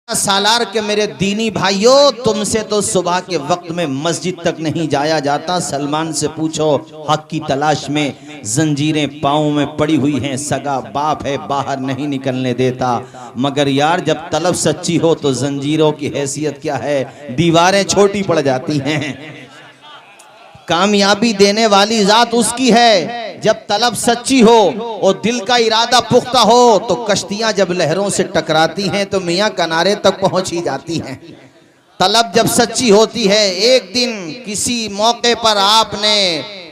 सालार के मेरे दीनी भाइयों, तुमसे तो सुबह के वक्त में मस्जिद तक नहीं जाया जाता। सलमान से पूछो, हक की तलाश में जंजीरें पाँव में पड़ी हुई हैं, सगा बाप है बाहर नहीं निकलने देता। मगर यार जब तलब सच्ची हो तो जंजीरों की हैसियत क्या है, दीवारें छोटी पड़ जाती हैं। कामयाबी देने वाली जात उसकी है जब तलब सच्ची हो और दिल का इरादा पुख्ता हो तो कश्तियां जब लहरों से टकराती हैं तो मियां किनारे तक पहुंची जाती हैं। तलब जब सच्ची होती है, एक दिन किसी मौके पर आपने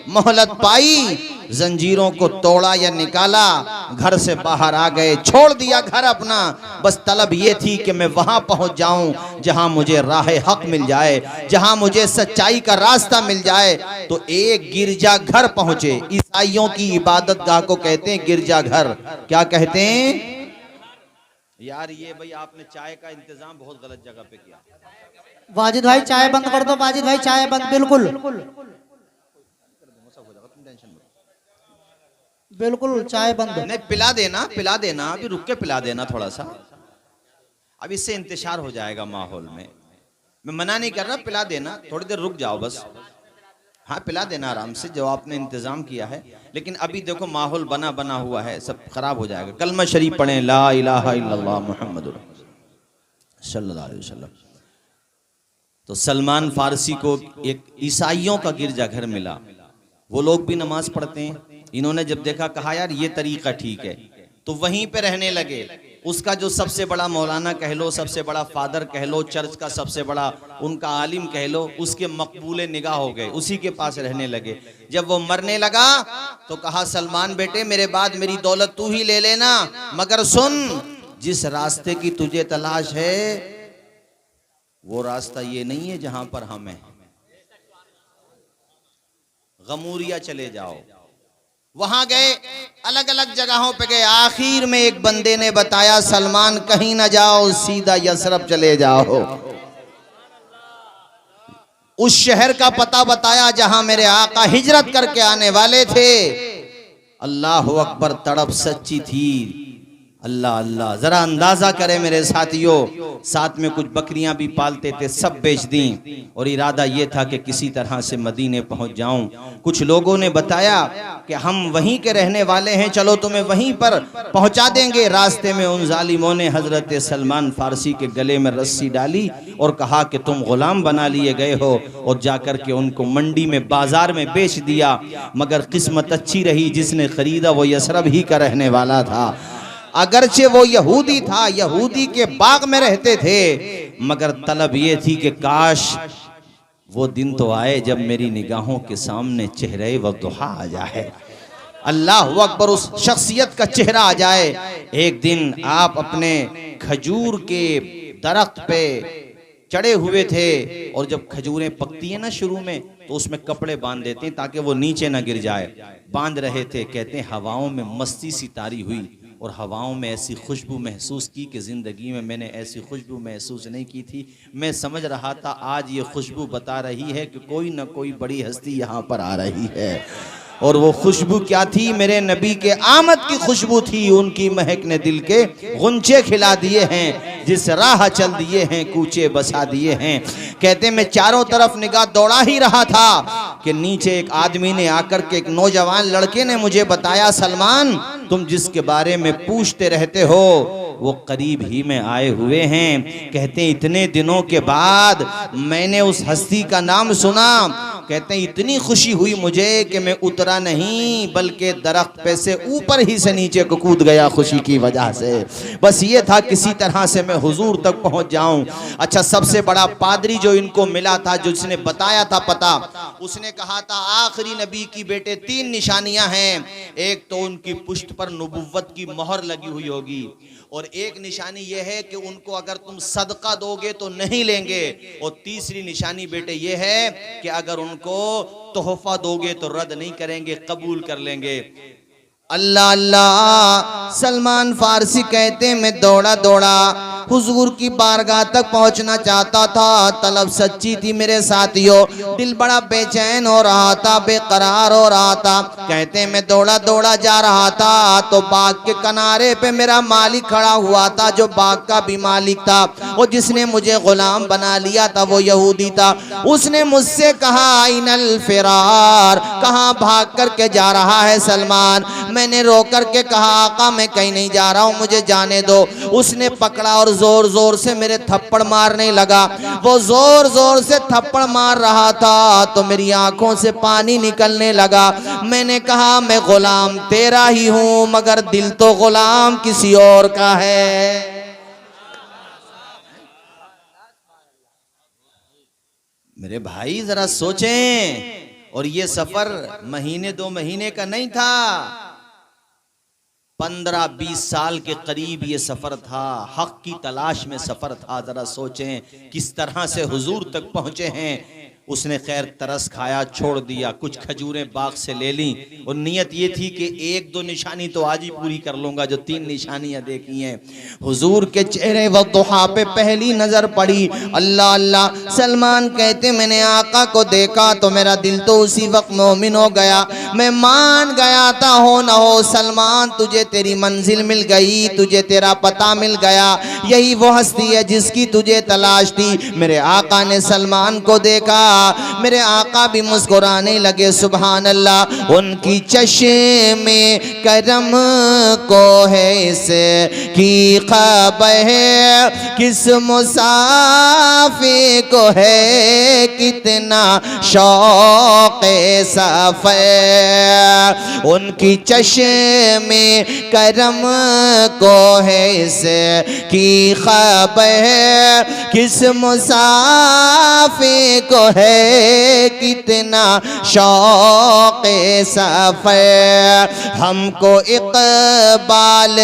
मोहलत पाई, जंजीरों को तोड़ा या निकाला, घर से बाहर आ गए, छोड़ दिया घर अपना। बस तलब ये थी कि मैं वहां पहुंच जाऊं जहां मुझे राह हक मिल जाए, जहां मुझे सच्चाई का रास्ता मिल जाए। तो एक गिरजा घर पहुंचे। ईसाइयों की इबादत गाह को कहते हैं गिरजा घर। क्या कहते हैं यार? ये भाई आपने चाय का इंतजाम बहुत गलत जगह पे किया। वाजिद भाई चाय बंद कर दो। वाजिद भाई चाय बंद। बिल्कुल चाय बंद। नहीं, पिला देना अभी रुक के पिला देना थोड़ा सा। अब इससे इंतशार हो जाएगा माहौल में। मैं मना नहीं कर रहा, पिला देना, थोड़ी देर रुक जाओ बस। हाँ पिला देना आराम से जो आपने इंतजाम किया है। लेकिन अभी देखो माहौल बना हुआ है, सब खराब हो जाएगा। कलमा शरीफ पढ़े, ला इलाहा इल्लल्लाह मुहम्मदुर सल्लल्लाहु अलैहि वसल्लम। तो सलमान फारसी को एक ईसाइयों का गिरजाघर मिला। वो लोग भी नमाज पढ़ते हैं। इन्होंने जब देखा, कहा यार ये तरीका ठीक है, तो वहीं पे रहने लगे। उसका जो सबसे बड़ा मौलाना कह लो, सबसे बड़ा फादर कह लो, चर्च का सबसे बड़ा उनका आलिम कह लो, उसके मकबूले निगाह हो गए, उसी के पास रहने लगे। जब वो मरने लगा तो कहा, सलमान बेटे मेरे बाद मेरी दौलत तू ही ले लेना, मगर सुन, जिस रास्ते की तुझे तलाश है वो रास्ता ये नहीं है जहां पर हम हैं। गमूरिया चले जाओ। वहां गए, अलग अलग जगहों पे गए। आखिर में एक बंदे ने बताया, सलमान कहीं ना जाओ, सीधा यसरब चले जाओ। उस शहर का पता बताया जहां मेरे आका हिजरत करके आने वाले थे। अल्लाह अकबर, तड़प सच्ची थी। अल्लाह अल्लाह, जरा अंदाजा करें मेरे साथियों। साथ में कुछ बकरियां भी पालते थे, सब बेच दी और इरादा ये था कि किसी तरह से मदीने पहुंच जाऊं। कुछ लोगों ने बताया कि हम वहीं के रहने वाले हैं, चलो तुम्हें वहीं पर पहुंचा देंगे। रास्ते में उन जालिमों ने हजरत सलमान फारसी के गले में रस्सी डाली और कहा कि तुम गुलाम बना लिए गए हो, और जाकर के उनको मंडी में बाजार में बेच दिया। मगर किस्मत अच्छी रही, जिसने खरीदा वो यसरब ही का रहने वाला था। अगरचे वो यहूदी था, यहूदी के बाग में रहते थे, मगर तलब ये थी कि काश वो दिन तो आए जब मेरी निगाहों के सामने चेहरे वद्दुहा आ जाए। अल्लाह अकबर, उस शख्सियत का चेहरा आ जाए। एक दिन आप अपने खजूर के दरख्त पे चढ़े हुए थे, और जब खजूरें पकती हैं ना शुरू में, तो उसमें कपड़े बांध देते हैं ताकि वो नीचे ना गिर जाए। बांध रहे थे, कहते हैं हवाओं में मस्ती सी तारी हुई और हवाओं में ऐसी खुशबू महसूस की कि ज़िंदगी में मैंने ऐसी खुशबू महसूस नहीं की थी। मैं समझ रहा था आज ये खुशबू बता रही है कि कोई ना कोई बड़ी हस्ती यहाँ पर आ रही है। और वो खुशबू क्या थी? मेरे नबी के आमद की खुशबू थी। उनकी महक ने दिल के गुंचे खिला दिए हैं, जिस राह चल दिए हैं कूचे बसा दिए हैं। कहते मैं चारों तरफ निगाह दौड़ा ही रहा था कि नीचे एक आदमी ने आकर के, एक नौजवान लड़के ने मुझे बताया, सलमान तुम जिसके बारे में पूछते रहते हो वो करीब ही में आए हुए हैं। कहते इतने दिनों के बाद मैंने उस हस्ती का नाम सुना। कहते हैं इतनी खुशी हुई मुझे कि मैं उतरा नहीं, बल्कि दरख्त पे से ऊपर ही से नीचे को कूद गया खुशी की वजह से। बस ये था किसी तरह से मैं हुजूर तक पहुंच जाऊं। अच्छा, सबसे बड़ा पादरी जो इनको मिला था, जो जिसने बताया था पता, उसने कहा था आखिरी नबी की बेटे 3 निशानियां हैं। एक तो उनकी पुश्त पर नबुव्वत की मोहर लगी हुई होगी, और एक निशानी यह है कि उनको अगर तुम सदका दोगे तो नहीं लेंगे, और तीसरी निशानी बेटे ये है कि अगर उनको तोहफा दोगे तो रद्द नहीं करेंगे, कबूल कर लेंगे। अल्लाह अल्लाह, सलमान फारसी कहते मैं दौड़ा हुजूर की बारगाह तक पहुंचना चाहता था। तलब सच्ची थी मेरे साथियों, दिल बड़ा बेचैन हो रहा था, बेकरार हो रहा था। कहते मैं दौड़ा दौड़ा जा रहा था तो बाग के किनारे पे मेरा मालिक खड़ा हुआ था, जो बाग का भी मालिक था। वो जिसने मुझे गुलाम बना लिया था वो यहूदी था। उसने मुझसे कहा आइनल फिरार, कहाँ भाग करके जा रहा है सलमान। मैंने रो करके कहा आका मैं कहीं नहीं जा रहा हूँ, मुझे जाने दो। उसने पकड़ा और जोर जोर से मेरे थप्पड़ मारने लगा। वो जोर जोर से थप्पड़ मार रहा था तो मेरी आंखों से पानी निकलने लगा। मैंने कहा मैं गुलाम तेरा ही हूँ, मगर दिल तो गुलाम किसी और का है। मेरे भाई जरा सोचें, और ये सफर महीने 2 महीने का नहीं था, 15-20 साल के करीब ये सफर था। हक की तलाश में सफर था। जरा सोचें किस तरह से हुजूर तक पहुंचे हैं। उसने खैर तरस खाया, छोड़ दिया, कुछ खजूरें बाग से ले ली और नियत ये थी कि 1-2 निशानी तो आज ही पूरी कर लूंगा, जो 3 निशानियां देखी हैं। हुजूर के चेहरे व दुहा पे पहली नजर पड़ी, अल्लाह अल्लाह। सलमान कहते मैंने आका को देखा तो मेरा दिल तो उसी वक्त मोमिन हो गया। मैं मान गया था हो न हो सलमान, तुझे तेरी मंजिल मिल गई, तुझे तेरा पता मिल गया। यही वो हस्ती है जिसकी तुझे तलाश थी। मेरे आका ने सलमान को देखा, मेरे आका भी मुस्कुराने लगे। सुभान अल्लाह। उनकी चश्मे करम को है से की खबर है, किस मुसाफिर को है कितना शौक सफर। उनकी चश्मे करम को है से की खबर है, किस मुसाफिर को है कितना शौक सफर। हमको इक़बाल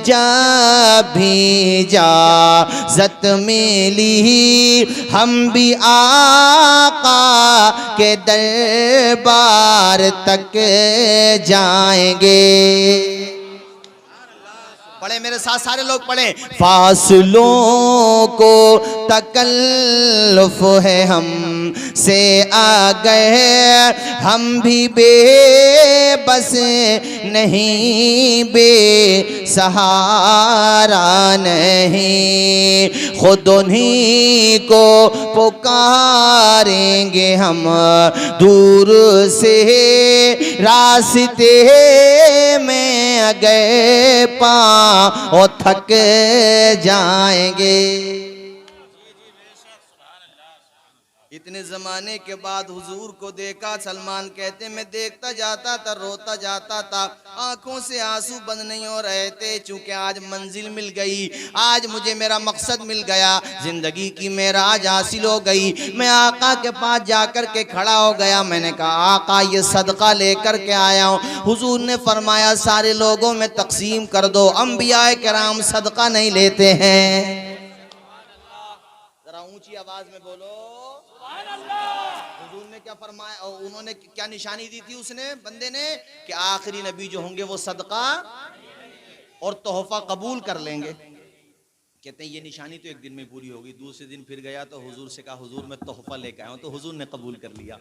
जब भी इजाज़त मिली, हम भी आका के दरबार तक जाएंगे। पढ़े मेरे साथ सारे लोग पढ़े। फासलों को तकल्लुफ है हम से आ गए, हम भी बेबस नहीं, बेसहारा नहीं। खुद उन्हीं को पुकारेंगे हम दूर से, रास्ते में गए पाँव और थक जाएंगे। इतने जमाने के बाद हुजूर को देखा। सलमान कहते मैं देखता जाता था, रोता जाता था, आंखों से आंसू बंद नहीं हो रहे थे। चूंकि आज मंजिल मिल गई, आज मुझे मेरा मकसद मिल गया, जिंदगी की मेराज हासिल हो गई। मैं आका के पास जाकर के खड़ा हो गया। मैंने कहा आका ये सदका लेकर के आया हूँ। हुजूर ने फरमाया सारे लोगों में तकसीम कर दो, अंबियाए किराम सदका नहीं लेते हैं। जरा ऊंची आवाज में बोलो। हुजूर ने क्या फरमाया, उन्होंने क्या निशानी दी थी उसने बंदे ने, कि आखिरी नबी जो होंगे वो सदका और तोहफा कबूल कर लेंगे। कहते हैं ये निशानी तो एक दिन में पूरी होगी। दूसरे दिन फिर गया तो हुजूर से कहा हुजूर मैं तोहफा लेकर आया हूं, तो हुजूर ने कबूल कर लिया।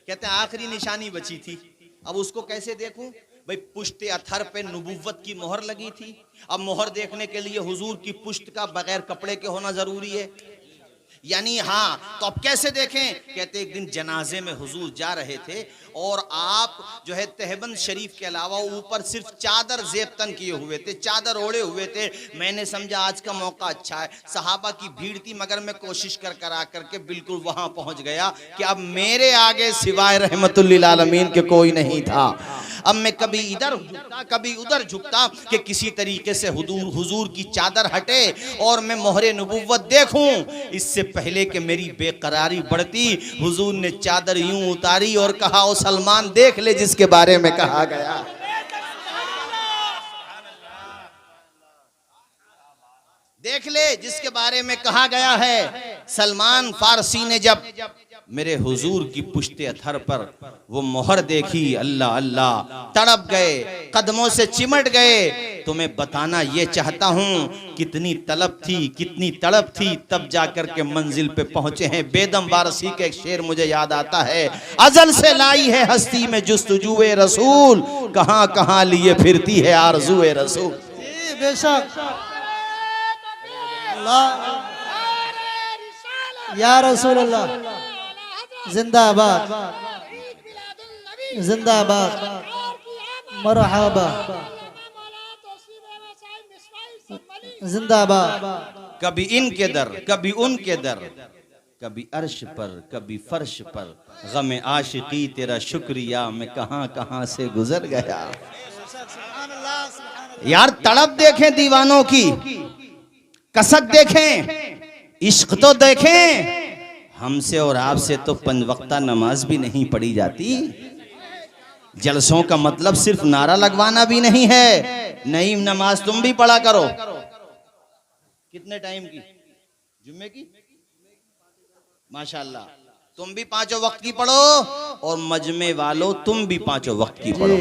कहते हैं आखिरी निशानी बची थी, अब उसको कैसे देखूं। भाई पुश्ते अथर पे नबुव्वत की मोहर लगी थी। अब मोहर देखने के लिए हुजूर की पुश्त का बगैर कपड़े के होना जरूरी है, यानी हाँ। तो अब कैसे देखें। कहते एक दिन जनाजे में हुजूर जा रहे थे और आप जो है तहबंद शरीफ के अलावा ऊपर सिर्फ चादर जेबतन किए हुए थे, चादर ओढ़े हुए थे। मैंने समझा आज का मौका अच्छा है। सहाबा की भीड़ थी, मगर मैं कोशिश कर आकर के बिल्कुल वहां पहुंच गया कि अब मेरे आगे सिवाय रहमतुल लिल आलमीन के कोई नहीं था। अब मैं कभी इधर झुकता कभी उधर झुकता कि किसी तरीके से हुजूर की चादर हटे और मैं मोहरे नबुव्वत देखूं। इससे पहले कि मेरी बेकरारी बढ़ती, हुजूर ने चादर यूं उतारी और कहा ओ सलमान देख ले जिसके बारे में कहा गया। देख ले जिसके बारे में कहा गया है। सलमान फारसी ने जब मेरे हुजूर की पुश्ते अथर पर वो मोहर देखी, अल्लाह अल्लाह, तड़प गए, कदमों से चिमट गए। तुम्हें बताना ये चाहता हूँ कितनी तलब थी, कितनी तड़प थी, तब जाकर के मंजिल पे पहुंचे हैं। बेदम वारसी का एक शेर मुझे याद आता है, अजल से लाई है हस्ती में जुस्तजुए रसूल, कहाँ कहाँ लिए फिरती है आरज़ुए रसूल। बेशक अल्लाह या रसूल अल्लाह, जिंदाबाद जिंदाबाद, मरहबा जिंदाबाद। कभी इनके दर, कभी उनके दर, कभी अर्श पर, कभी फर्श पर, गम आशिकी तेरा शुक्रिया मैं कहां कहां से गुजर गया। यार तड़प देखें दीवानों की, कसक देखें, इश्क तो देखें। हमसे और आपसे तो 5 वक्ता नमाज भी नहीं पढ़ी जाती। जलसों का मतलब सिर्फ नारा लगवाना भी नहीं है। नहीं, नमाज तुम भी पढ़ा करो। कितने टाइम की? जुम्मे की? माशाल्लाह, तुम भी 5 वक्त की पढ़ो, और मजमे वालों तुम भी 5 वक्त की पढ़ो।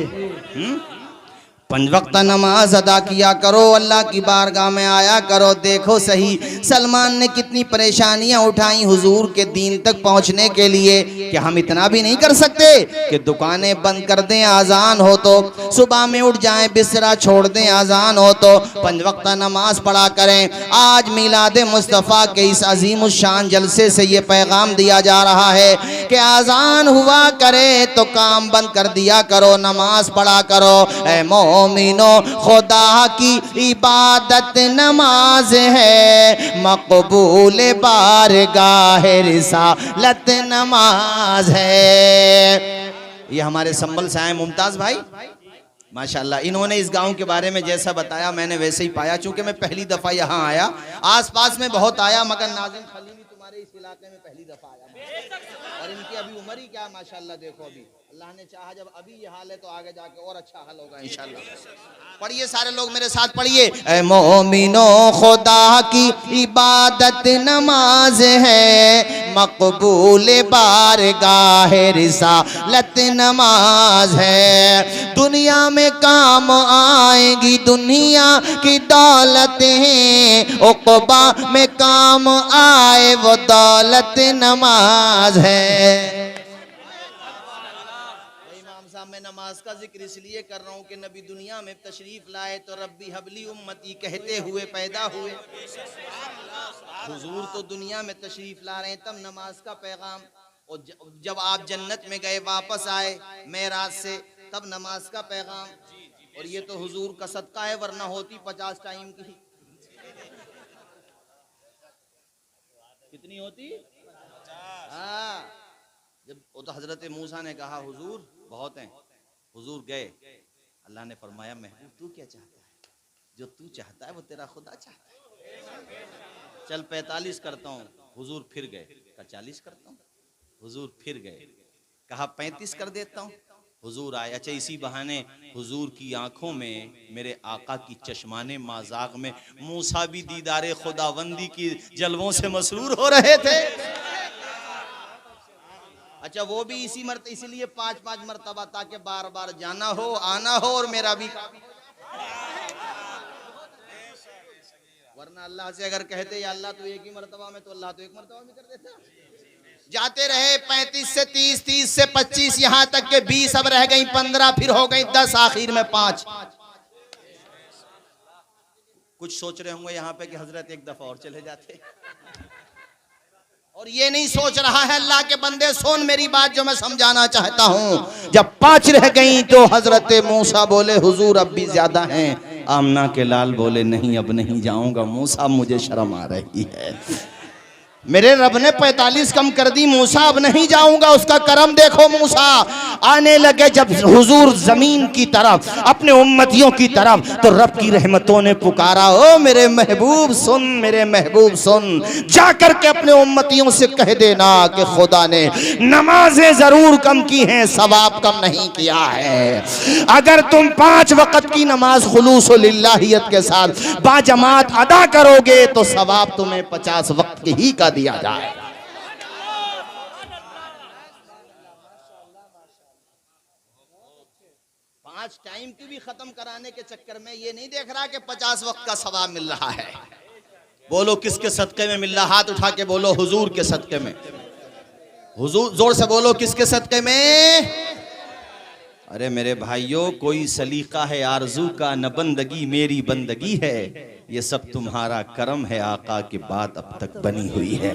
5 वक्त नमाज अदा किया करो, अल्लाह की बारगाह में आया करो। देखो सही सलमान ने कितनी परेशानियां उठाई हुजूर के दीन तक पहुंचने के लिए, कि हम इतना भी नहीं कर सकते कि दुकानें बंद कर दें आजान हो तो, सुबह में उठ जाएं, बिस्तरा छोड़ दें आजान हो तो, 5 वक्त नमाज पढ़ा करें। आज मिलाद मुस्तफ़ा के इस अजीम शान जलसे से ये पैगाम दिया जा रहा है कि आजान हुआ करे तो काम बंद कर दिया करो, नमाज पढ़ा करो। ऐ मोमिनो, खुदा की इबादत नमाज है, मकबूल बारगाह रिसालत नमाज है। ये हमारे संभल से आए मुमताज भाई, माशाल्लाह। इन्होंने इस गांव के बारे में जैसा बताया मैंने वैसे ही पाया। चूंकि मैं पहली दफा यहाँ आया, आसपास में बहुत आया, मगर नाज़िम खलीली तुम्हारे इस इलाके में पहली दफा आया। और इनकी अभी उम्र ही क्या, माशाल्लाह। देखो अभी अल्लाह ने चाहा जब अभी ये हाल है तो आगे जाके और अच्छा हाल होगा इंशाल्लाह। पढ़िए सारे लोग मेरे साथ पढ़िए। ऐ मोमिनो, खुदा की इबादत नमाज है, मकबूल बारगाह रिसालत नमाज है। दुनिया में काम आएगी दुनिया की दौलतें, उक़बा में काम आए वो दौलत नमाज है। मैं नमाज का जिक्र इसलिए कर रहा हूँ कि नबी दुनिया में तशरीफ लाए तो रब्बी हबली उम्मती कहते हुए पैदा हुए। हुजूर तो दुनिया में तशरीफ ला रहे हैं, तब नमाज का पैगाम। और जब आप जन्नत में गए वापस आए मेराज से, तब नमाज का पैगाम। और ये तो हुजूर का सदका है, वरना होती 50 टाइम की। कितनी होती? हाँ, जब वो तो हजरत मूसा ने कहा हुजूर बहुत हैं, हुजूर गए, अल्लाह ने फरमाया महबूब तू क्या चाहता है? जो तू चाहता है वो तेरा खुदा चाहता है। चल 45 करता हूँ। हुजूर फिर गए, कहा 40 करता हूँ। हुजूर फिर गए, कहा 35 कर देता हूँ। हुजूर आए। अच्छा, इसी बहाने हुजूर की आंखों में, मेरे आका की चश्माने माज़ाक में मूसा भी दीदारे खुदावंदी की जलवों से मसरूर हो रहे थे। अच्छा, वो भी इसी इसीलिए 5-5 मरतबा, ताकि बार बार जाना हो, आना हो, और मेरा भी। वरना अल्लाह से अगर कहते या अल्लाह तू एक ही मरतबा में, तो अल्लाह तो एक मरतबा में कर देता। जाते रहे 35 से 30, 30 से 25, यहाँ तक के 20, अब रह गई 15, फिर हो गई 10, आखिर में 5। कुछ सोच रहे होंगे यहाँ पे कि हजरत एक दफा और चले जाते। और ये नहीं सोच रहा है अल्लाह के बंदे, सुन मेरी बात जो मैं समझाना चाहता हूँ। जब 5 रह गई तो हजरत मूसा बोले हुजूर अब भी ज्यादा हैं। आमना के लाल बोले नहीं अब नहीं जाऊंगा मूसा, मुझे शर्म आ रही है। मेरे रब ने 45 कम कर दी, मूसा अब नहीं जाऊंगा। उसका करम देखो, मूसा आने लगे जब हुजूर जमीन की तरफ, अपने उम्मतियों की तरफ, तो रब की रहमतों ने पुकारा, ओ मेरे महबूब सुन, मेरे महबूब सुन, जाकर के अपने उम्मतियों से कह देना कि खुदा ने नमाजें जरूर कम की हैं, सवाब कम नहीं किया है। अगर तुम 5 वक्त की नमाज खुलूस व लिल्लाहियत के साथ बाजमात अदा करोगे तो सवाब तुम्हें 50 वक्त की ही का दिया जाए। आज टाइम की भी खत्म कराने के चक्कर में ये नहीं देख रहा कि 50 वक्त का सवाब मिल रहा है। बोलो किसके सदके में मिल रहा, हाथ उठा के बोलो हुजूर के सदके में। हुजूर, जोर से बोलो किसके सदके में। अरे मेरे भाइयों, कोई सलीका है आरजू का, न बंदगी मेरी बंदगी है, ये सब तुम्हारा करम है आका की बात अब तक बनी हुई है।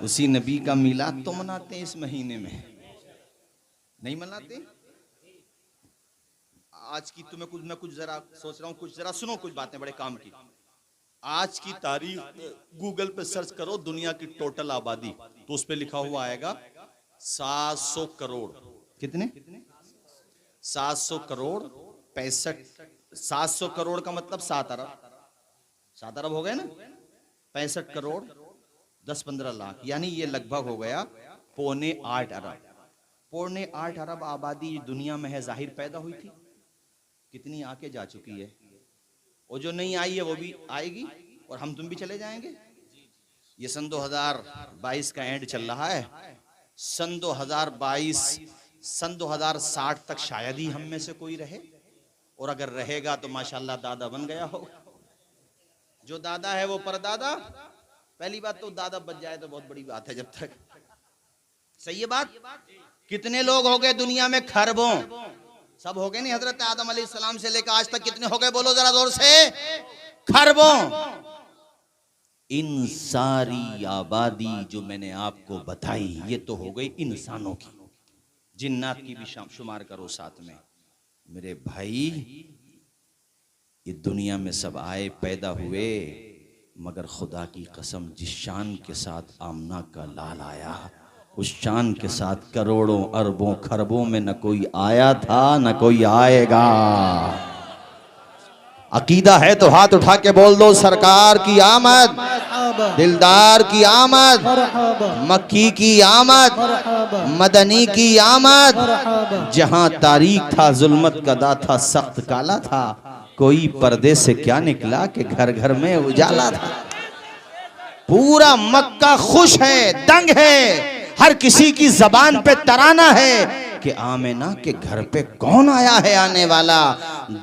उसी नबी का मिलाद तो मनाते हैं इस महीने में, नहीं मनाते? आज की तुम्हें कुछ मैं कुछ जरा सोच रहा हूँ, कुछ जरा सुनो, कुछ बातें बड़े काम की। आज की तारीख गूगल पे सर्च करो दुनिया की टोटल आबादी, तो उस पे लिखा हुआ आएगा 700 करोड़। कितने? 700 करोड़ 65। 700 करोड़ का मतलब 7 अरब। 7 अरब हो गए ना, 65 करोड़ 10-15 लाख, यानी ये लगभग हो गया 7.25 अरब। 7.25 अरब आबादी दुनिया में है, जाहिर पैदा हुई थी, कितनी आके जा चुकी है, और जो नहीं आई है वो भी आएगी, और हम तुम भी चले जाएंगे। ये सन 2022 का एंड चल रहा है। सन 2060 तक शायद ही हम में से कोई रहे, और अगर रहेगा तो माशाल्लाह दादा बन गया होगा। जो दादा है वो परदादा। पहली बात तो दादा बच जाए तो बहुत बड़ी बात है, जब तक। सही है बात? कितने लोग हो गए दुनिया में? खरबों। सब हो गए नहीं? हजरत आदम अलैहिस्सलाम से लेकर आज तक कितने हो गए? बोलो जरा जोर से। खरबों। इन सारी आबादी जो मैंने आपको बताई, ये तो हो गई इंसानों की, जिन्नात की भी शुमार करो साथ में। मेरे भाई, ये दुनिया में सब आए, पैदा हुए, मगर खुदा की कसम जिस शान के साथ आमना का लाल आया, उस शान के साथ करोड़ों अरबों खरबों में न कोई आया था, न कोई आएगा। अकीदा है तो हाथ उठा के बोल दो, सरकार की आमद, दिलदार की आमद, मक्की की आमद, मदनी की आमद। जहां तारीख था, जुल्मत कदा था, सख्त काला था, कोई पर्दे से क्या निकला कि घर घर में उजाला था। पूरा मक्का खुश है, दंग है, हर किसी की जबान पे तराना है कि आमिना के घर पे कौन आया है आने वाला।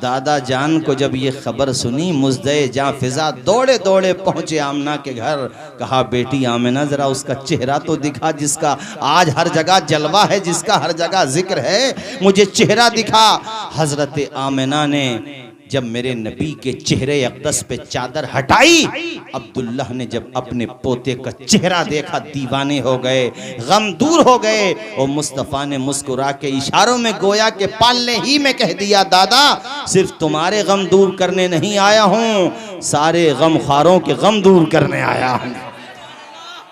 दादा जान को जब ये खबर सुनी, मुज़दे जां फिजा दौड़े दौड़े पहुंचे आमना के घर। कहा, बेटी आमिना जरा उसका चेहरा तो दिखा, जिसका आज हर जगह जलवा है, जिसका हर जगह जिक्र है, मुझे चेहरा दिखा। हजरत आमिना ने जब मेरे नबी के चेहरे अक़दस पे चादर हटाई, अब्दुल्लाह ने जब अपने पोते का चेहरा देखा, दीवाने हो गए, गम दूर हो गए। और मुस्तफ़ा ने मुस्कुरा के इशारों में गोया के पालने ही में कह दिया, दादा सिर्फ तुम्हारे गम दूर करने नहीं आया हूँ, सारे गम खारों के गम दूर करने आया हूँ,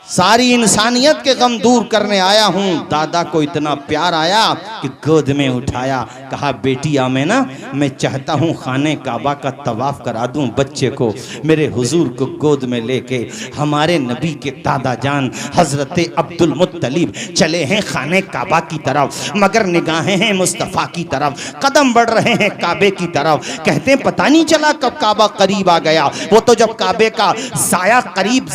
सारी इंसानियत के गम दूर करने आया हूँ। दादा को इतना प्यार आया कि गोद में उठाया। कहा, बेटी आमिना, मैं चाहता हूँ खाने काबा का तवाफ करा दूँ बच्चे को। मेरे हुजूर को गोद में लेके हमारे नबी के दादा जान हजरत अब्दुल मुत्तलिब चले हैं खाने काबा की तरफ, मगर निगाहें हैं मुस्तफ़ा की तरफ, कदम बढ़ रहे हैं काबे की तरफ। कहते हैं पता नहीं चला कब काबा करीब आ गया। वो तो जब काबे का साया करीब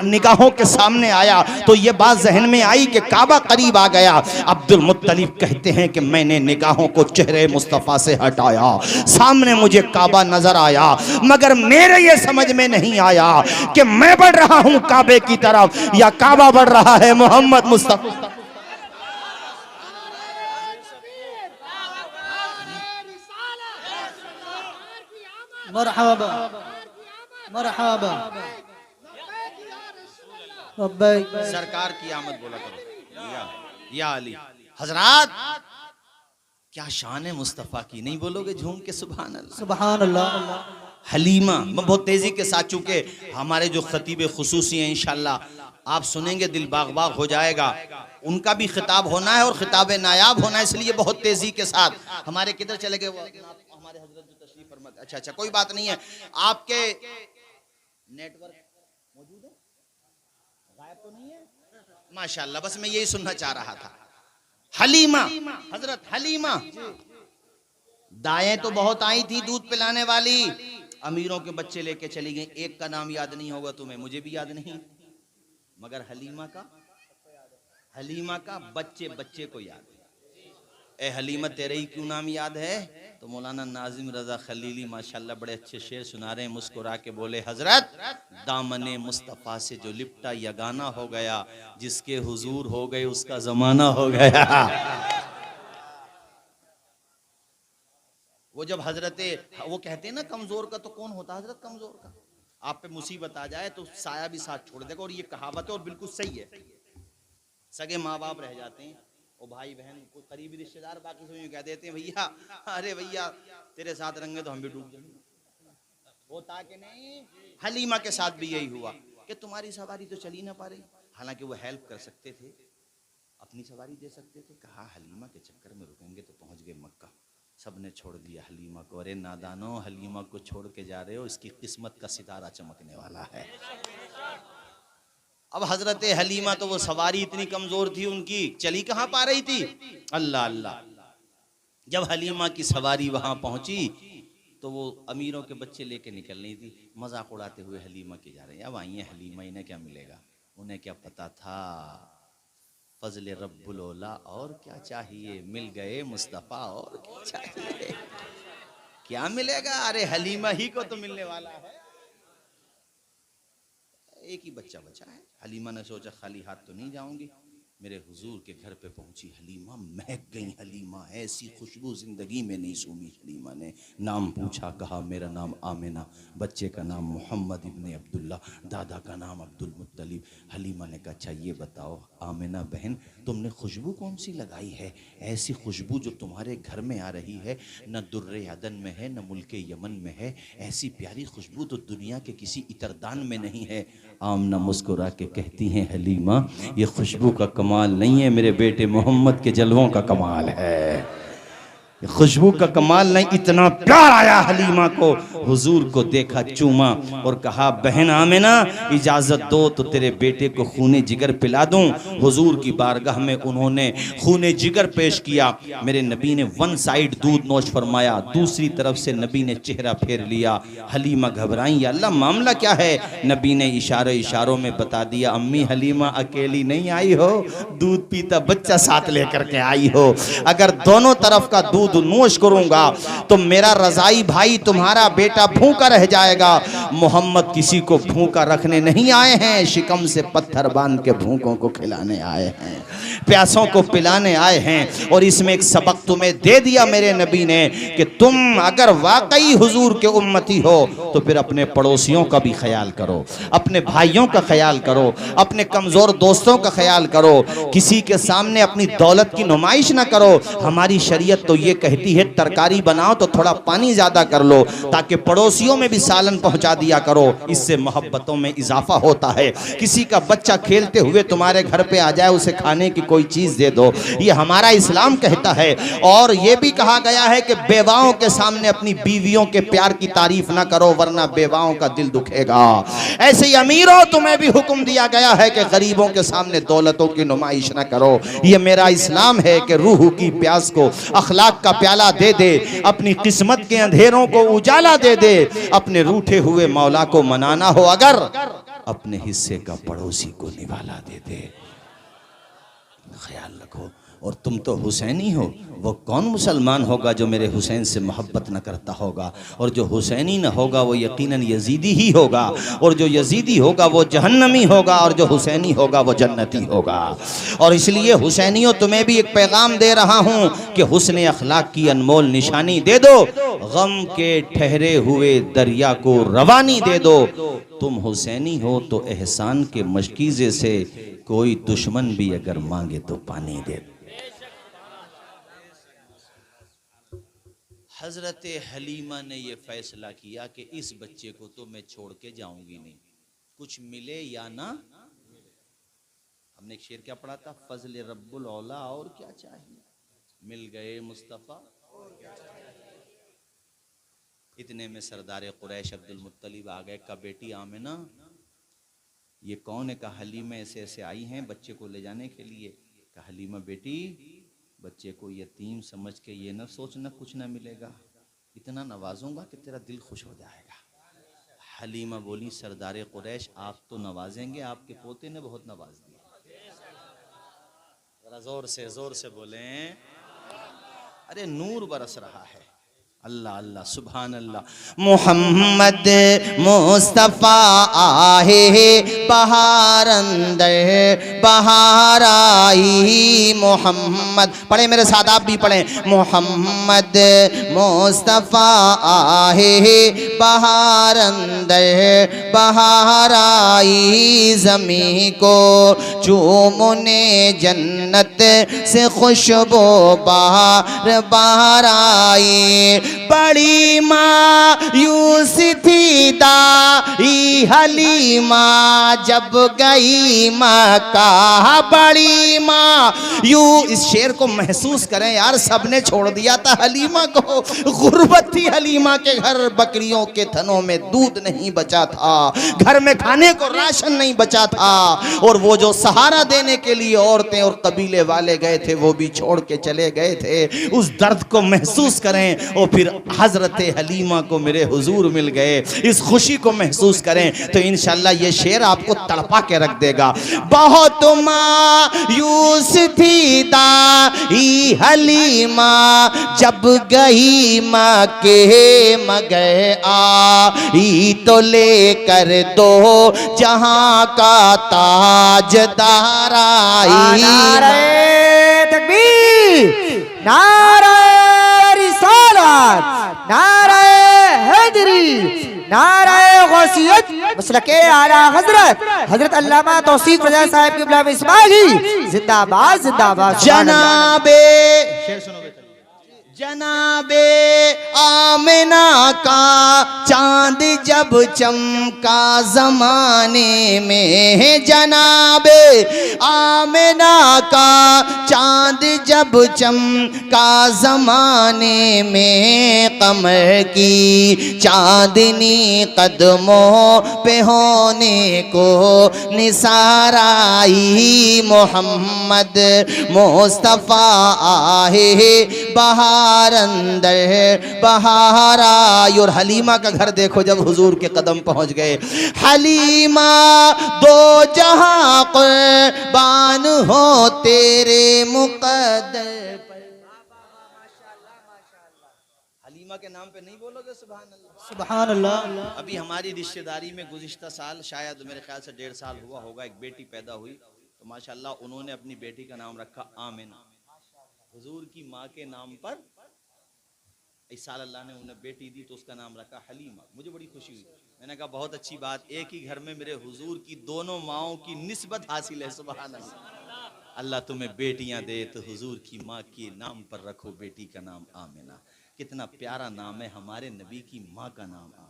निगाहों के सामने आया तो ये बात जहन में आई कि काबा करीब आ गया। अब्दुल मुत्तलिब कहते हैं कि मैंने निगाहों को चेहरे मुस्तफ़ा से हटाया, सामने मुझे काबा नजर आया, मगर मेरे ये समझ में नहीं आया कि मैं बढ़ रहा हूं काबे की तरफ या काबा बढ़ रहा है मोहम्मद मुस्तफ़ा। मरहबा मरहबा सरकार की आमद बोला करो या अली। हजरात, क्या शान है मुस्तफ़ा की, नहीं बोलोगे झूम के सुभान अल्लाह? सुभान अल्लाह। हलीमा, मैं बहुत तेजी के साथ, चूंकि हमारे जो खतीब खुसूसी हैं इंशाल्लाह आप सुनेंगे दिल बाग बाग हो जाएगा, उनका भी खिताब होना है और खिताब नायाब होना है, इसलिए बहुत तेजी के साथ। हमारे किधर चले गए हमारे हजरत जो तशरीफ फरमा? अच्छा अच्छा, कोई बात नहीं है। आपके नेटवर्क मौजूद है, गायब तो नहीं है? माशाल्लाह, बस मैं यही सुनना चाह रहा था। हलीमा, हजरत हलीमा, दाएं तो बहुत आई थी दूध पिलाने वाली, अमीरों के बच्चे लेके चली गई। एक का नाम याद नहीं होगा तुम्हें, मुझे भी याद नहीं, मगर हलीमा का बच्चे बच्चे को याद है। ए हलीमा तेरे ही क्यों नाम याद है? तो मौलाना नाजिम रजा खलीली माशाल्लाह बड़े अच्छे शेर सुना रहे हैं। मुस्कुरा के बोले, हजरत दामने मुस्तफ़ा से जो लिपटा यगाना हो गया, जिसके हुजूर हो गए उसका जमाना हो गया। वो जब वो कहते हैं ना कमजोर का तो कौन होता है हजरत? कमजोर का आप पे मुसीबत आ जाए तो साया भी साथ छोड़ देगा। और ये कहावत है और बिल्कुल सही है। सगे माँ बाप रह जाते हैं और भाई बहन कोई करीबी रिश्तेदार बाकी सब कह देते हैं, भैया अरे भैया तेरे साथ रहेंगे तो हम भी डूब जाएंगे। होता कि नहीं? हलीमा के साथ भी यही हुआ कि तुम्हारी सवारी तो चली ना पा रही। हालांकि वो हेल्प कर सकते थे, अपनी सवारी दे सकते थे। कहा हलीमा के चक्कर में रुकेंगे तो पहुंच गए मक्का। सबने छोड़ दिया हलीमा को। अरे नादानो, हलीमा को छोड़ के जा रहे हो, इसकी किस्मत का सितारा चमकने वाला है। अब हजरत हलीमा तो वो सवारी इतनी कमजोर थी उनकी, चली कहाँ पा रही थी। अल्लाह अल्लाह। जब हलीमा की सवारी वहां पहुंची तो वो अमीरों के बच्चे लेके निकल रही थी, मजाक उड़ाते हुए हलीमा के जा रहे हैं। अब आई है हलीमा, इन्हें क्या मिलेगा? उन्हें क्या पता था फजल रब्बुल औला, और क्या चाहिए, मिल गए मुस्तफ़ा, और क्या चाहिए, क्या मिलेगा? अरे हलीमा ही को तो मिलने वाला है। एक ही बच्चा बचा है। हलीमा ने सोचा खाली हाथ तो नहीं जाऊंगी। मेरे हुजूर के घर पे पहुंची हलीमा, महक गई हलीमा, ऐसी खुशबू जिंदगी में नहीं सूंघी हलीमा ने। नाम पूछा, कहा मेरा नाम आमिना, बच्चे का नाम मोहम्मद इब्ने अब्दुल्ला, दादा का नाम अब्दुल मुत्तलिब। हलीमा ने कहा अच्छा ये बताओ आमिना बहन, तुमने खुशबू कौन सी लगाई है? ऐसी खुशबू जो तुम्हारे घर में आ रही है, न दुर्रे अदन में है, न मुल्के यमन में है। ऐसी प्यारी खुशबू तो दुनिया के किसी इतरदान में नहीं है। आमना मुस्कुरा के कहती हैं, हलीमा ये खुशबू का कमाल नहीं है, मेरे बेटे मोहम्मद के जलवों का कमाल है। खुशबू का कमाल नहीं, इतना प्यार आया हलीमा को। हुजूर को देखा, चूमा और कहा बहन आमिना इजाजत दो तो तेरे बेटे को खूने जिगर पिला दूं। हुजूर की बारगाह में उन्होंने खूने जिगर पेश किया। मेरे नबी ने वन साइड दूध नोश फरमाया, दूसरी तरफ से नबी ने चेहरा फेर लिया। हलीमा घबराई, या अल्लाह मामला क्या है? नबी ने इशारों में बता दिया, अम्मी हलीमा अकेली नहीं आई हो, दूध पीता बच्चा साथ लेकर के आई हो। अगर दोनों तरफ का दूध नोश करूंगा तो मेरा रजाई भाई तुम्हारा बेटा भूखा रह जाएगा। मोहम्मद किसी को भूखा रखने नहीं आए हैं, शिकम से पत्थर बांध के भूखों को खिलाने आए हैं, प्यासों को पिलाने आए हैं। और इसमें एक सबक तुम्हें दे दिया मेरे नबी ने कि तुम अगर वाकई हुजूर के उम्मती हो तो फिर अपने पड़ोसियों का भी ख्याल करो, अपने भाइयों का ख्याल करो, अपने कमजोर दोस्तों का ख्याल करो। किसी के सामने अपनी दौलत की नुमाइश ना करो। हमारी शरीयत तो ये कहती है तरकारी बनाओ तो थोड़ा पानी ज्यादा कर लो, ताकि पड़ोसियों में भी सालन पहुंचा दिया करो, इससे मोहब्बतों में इजाफा होता है। किसी का बच्चा खेलते हुए तुम्हारे घर पे आ जाए, उसे खाने की कोई चीज दे दो, ये हमारा इस्लाम कहता है। और ये भी कहा गया है कि बेवाओं के सामने अपनी बीवियों के प्यार की तारीफ ना करो, वरना बेवाओं का दिल दुखेगा। ऐसे ही अमीरों तुम्हें भी हुक्म दिया गया है कि गरीबों के सामने दौलतों की नुमाइश ना करो। ये मेरा इस्लाम है कि रूह की प्यास को अखलाक का प्याला दे दे, अपनी किस्मत के अंधेरों को उजाला दे दे। अपने रूठे हुए मौला को मनाना हो अगर, अपने हिस्से का पड़ोसी को निवाला दे दे। ख्याल रखो। और तुम तो हुसैनी हो, वो कौन मुसलमान होगा जो मेरे हुसैन से मोहब्बत न करता होगा? और जो हुसैनी न होगा वो यकीनन यजीदी ही होगा, और जो यजीदी होगा वो जहन्नमी होगा, और जो हुसैनी होगा वो जन्नती होगा। और इसलिए हुसैनियों तुम्हें भी एक पैगाम दे रहा हूँ कि हुस्न अखलाक की अनमोल निशानी दे दो, गम के ठहरे हुए दरिया को रवानी दे दो। तुम हुसैनी हो तो एहसान के मशकीज़े से कोई दुश्मन भी अगर मांगे तो पानी दे। हजरत हलीमा ने यह फैसला किया कि इस बच्चे को तो मैं छोड़ के जाऊंगी नहीं, कुछ मिले या ना। हमने एक शेर क्या पढ़ा था, फजल रब्बुल औला, और क्या चाहिए, मिल गए मुस्तफ़ा। इतने में सरदार कुरैश अब्दुल मुत्तलिब आ गए। का बेटी आमिना ये कौन है? कहा हलीमा ऐसे ऐसे आई हैं बच्चे को ले जाने के लिए। कहा हलीमा बेटी, बच्चे को यतीम समझ के ये न सोचना कुछ ना मिलेगा, इतना नवाजूंगा कि तेरा दिल खुश हो जाएगा। हलीमा बोली, सरदार कुरैश आप तो नवाजेंगे, आपके पोते ने बहुत नवाज दिया। जरा जोर से बोलें। अरे नूर बरस रहा है। अल्लाह अल्लाह सुभान अल्लाह। मोहम्मद मुस्तफ़ा आहे बहार अंदर बहार आई। मोहम्मद पढ़े मेरे साथ, आप भी पढ़ें। मोहम्मद मुस्तफ़ा आहे बहार अंदर बहार आई। ज़मीं को चूमने जन्नत से खुशबू बाहर बाहर आई। बड़ी मायूस थी दाई हलीमा जब गई मक्का। बड़ी मायूस, इस शेर को महसूस करें यार, सबने छोड़ दिया था हलीमा को। गुर्बत थी हलीमा के घर, बकरियों के थनों में दूध नहीं बचा था, घर में खाने को राशन नहीं बचा था, और वो जो सहारा देने के लिए औरतें और कबीले वाले गए थे वो भी छोड़ के चले गए थे। उस दर्द को महसूस करें और फिर हजरत हलीमा को मेरे हुजूर मिल गए, इस खुशी को महसूस करें तो इंशाल्लाह ये शेर आपको तड़पा के रख देगा। बहुत मायूस थी दाई हलीमा जब गई मक्के मगर आई तो लेकर दो जहां का ताजदार आई। नारे तकबीर, नारे रिसालत, नारे हैदरी, नारे गौसियत, मसलके आला हजरत हजरत अल्लामा तौसीफ रजा साहब की गुलाम इस्माइली जिंदाबाद जिंदाबाद। जनाबे शेर सुनोगे, जनाबे आमिना का चांद जब चमका जमाने में। जनाबे आमिना का चांद जब चमका जमाने में। कमर की चांदनी कदमों पे होने को निसार आई। मोहम्मद मुस्तफ़ा आहे बहार अंदर बहार आई। और हलीमा का घर देखो जब हुजूर के कदम पहुंच गए। हलीमा दो जहां कुर्बान हो तेरे मुकद्दर पर। हलीमा के नाम पे नहीं बोलोगे सुभान अल्लाह? सुभान अल्लाह। अभी हमारी रिश्तेदारी में गुज़िश्ता साल शायद मेरे ख्याल से 1.5 साल हुआ होगा, एक बेटी पैदा हुई तो माशाल्लाह उन्होंने अपनी बेटी का नाम रखा आमिना। हुजूर की माँ के नाम पर इस साल अल्लाह ने उन्हें बेटी दी तो उसका नाम रखा हलीमा। मुझे बड़ी खुशी हुई, मैंने कहा बहुत अच्छी बात, एक ही घर में मेरे हुजूर की दोनों माओं की निस्बत हासिल है। सुभान अल्लाह। अल्लाह तुम्हें बेटियां दे तो हुजूर की माँ के नाम पर रखो बेटी का नाम आमिना। कितना प्यारा नाम है, हमारे नबी की माँ का नाम आमिना।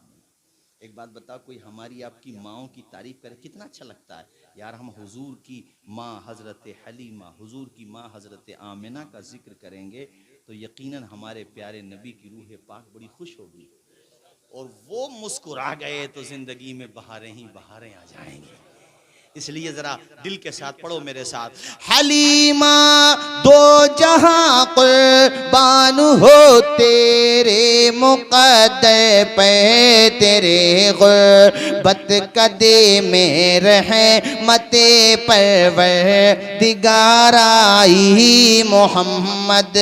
एक बात बताओ, कोई हमारी आपकी माओं की तारीफ करे कितना अच्छा लगता है यार। हम हुजूर की माँ हज़रत हलीमा, हुजूर की माँ हज़रत आमिना का जिक्र करेंगे तो यकीनन हमारे प्यारे नबी की रूह पाक बड़ी खुश होगी और वो मुस्कुरा गए तो जिंदगी में बहारें ही बहारें आ जाएंगी। इसलिए जरा दिल के साथ पढ़ो मेरे साथ। हलीमा दो जहां कुर्बान हो तेरे मुकद्दर पे। तेरे गुर्बत कदे में रहमते परवरदिगार आई। मोहम्मद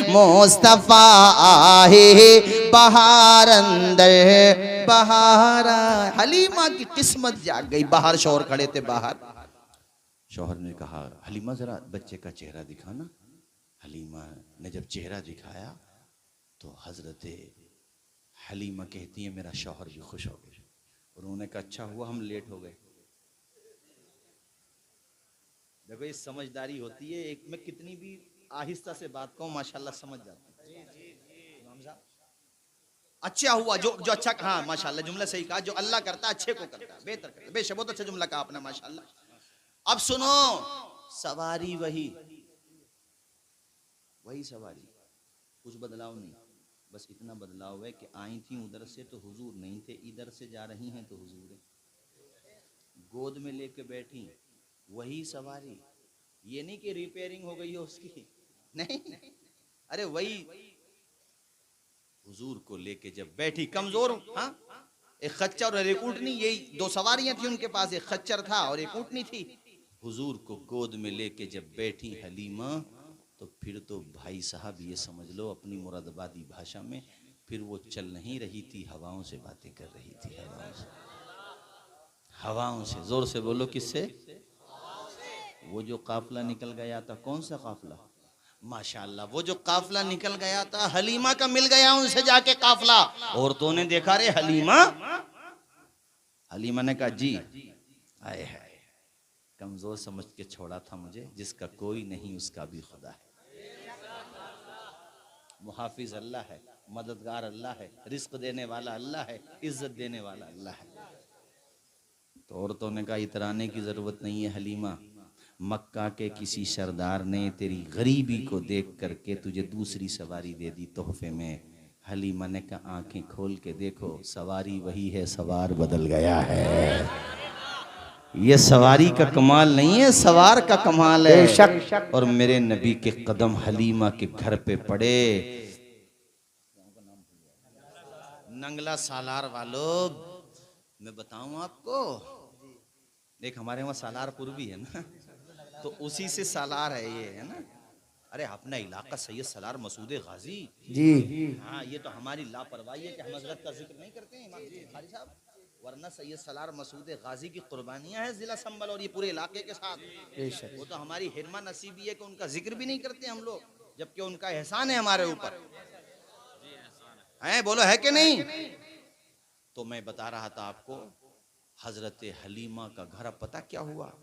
मुस्तफ़ा आहे बहार अंदर बहार। हलीमा की किस्मत जाग गई। बाहर शौहर खड़े थे, बाहर शौहर ने कहा हलीमा जरा बच्चे का चेहरा दिखाना। हलीमा ने जब चेहरा दिखाया तो हजरत हलीमा कहती है मेरा शौहर भी खुश हो गया। उन्होंने कहा अच्छा हुआ हम लेट हो गए। देखो ये समझदारी होती है, एक में कितनी भी आहिस्ता से बात कहूं माशाल्लाह समझ जाती है। अच्छा हुआ जो अच्छा कहा, माशाल्लाह जुमला सही कहा, जो अल्लाह करता है अच्छे को करता है, बेहतर करता है। बेशक बहुत अच्छा जुमला कहा आपने माशाल्लाह। अब सुनो, सवारी वही सवारी, कुछ बदलाव नहीं, बस इतना बदलाव है कि आई थी उधर से तो हुजूर नहीं थे, इधर से जा रही हैं तो हुजूर है। गोद में लेके बैठी वही सवारी, ये नहीं कि रिपेयरिंग हो गई हो उसकी, नहीं, अरे वही हुजूर को लेके जब बैठी, कमजोर, हाँ, एक खच्चर और एक ऊँटनी, यही दो सवारियां थी उनके पास, एक खच्चर था और एक ऊँटनी थी। हुजूर को गोद में लेके जब बैठी हलीमा तो फिर तो भाई साहब ये समझ लो अपनी मुरादाबादी भाषा में, फिर वो चल नहीं रही थी, हवाओं से बातें कर रही थी। हवाओं से, हवाओं से। जोर से बोलो, किससे? वो जो काफिला निकल गया था, कौन सा काफिला? माशाअल्लाह, वो जो काफिला निकल गया था, हलीमा का मिल गया उनसे जाके काफिला। औरतों ने देखा, रे हलीमा। हलीमा ने कहा जी। आए है, कमजोर समझ के छोड़ा था मुझे, जिसका कोई नहीं उसका भी खुदा है। मुहाफिज अल्लाह है, मददगार अल्लाह है, रिस्क देने वाला अल्लाह है, इज्जत देने वाला अल्लाह है। तो औरतों ने कहा इतराने की जरूरत नहीं है हलीमा, मक्का के किसी सरदार ने तेरी गरीबी को देख करके तुझे दूसरी सवारी दे दी तोहफे में। हलीमा ने कहा आंखें खोल के देखो, सवारी वही है, सवार बदल गया है। ये सवारी का कमाल नहीं है, सवार का कमाल है। और मेरे नबी के कदम हलीमा के घर पे पड़े। नंगला सालार वालों, मैं बताऊं आपको, एक हमारे वहाँ सालारपुर भी है ना, तो उसी से सालार है ये, है ना। अरे अपना इलाका सैयद सलार मसूद गाजी जी। हाँ, ये तो हमारी लापरवाही है कि हम हजरत का जिक्र नहीं करते हैं इमाम बुखारी साहब, वरना सैयद सलार मसूद गाजी की कुर्बानियां हैं जिला संभल और ये पूरे इलाके के साथ। वो तो हमारी हिरमा नसीबी है कि उनका जिक्र भी नहीं करते हम लोग, जबकि उनका एहसान है हमारे ऊपर। है, बोलो है कि नहीं? तो मैं बता रहा था आपको, हजरत हलीमा का घर, अब पता क्या हुआ,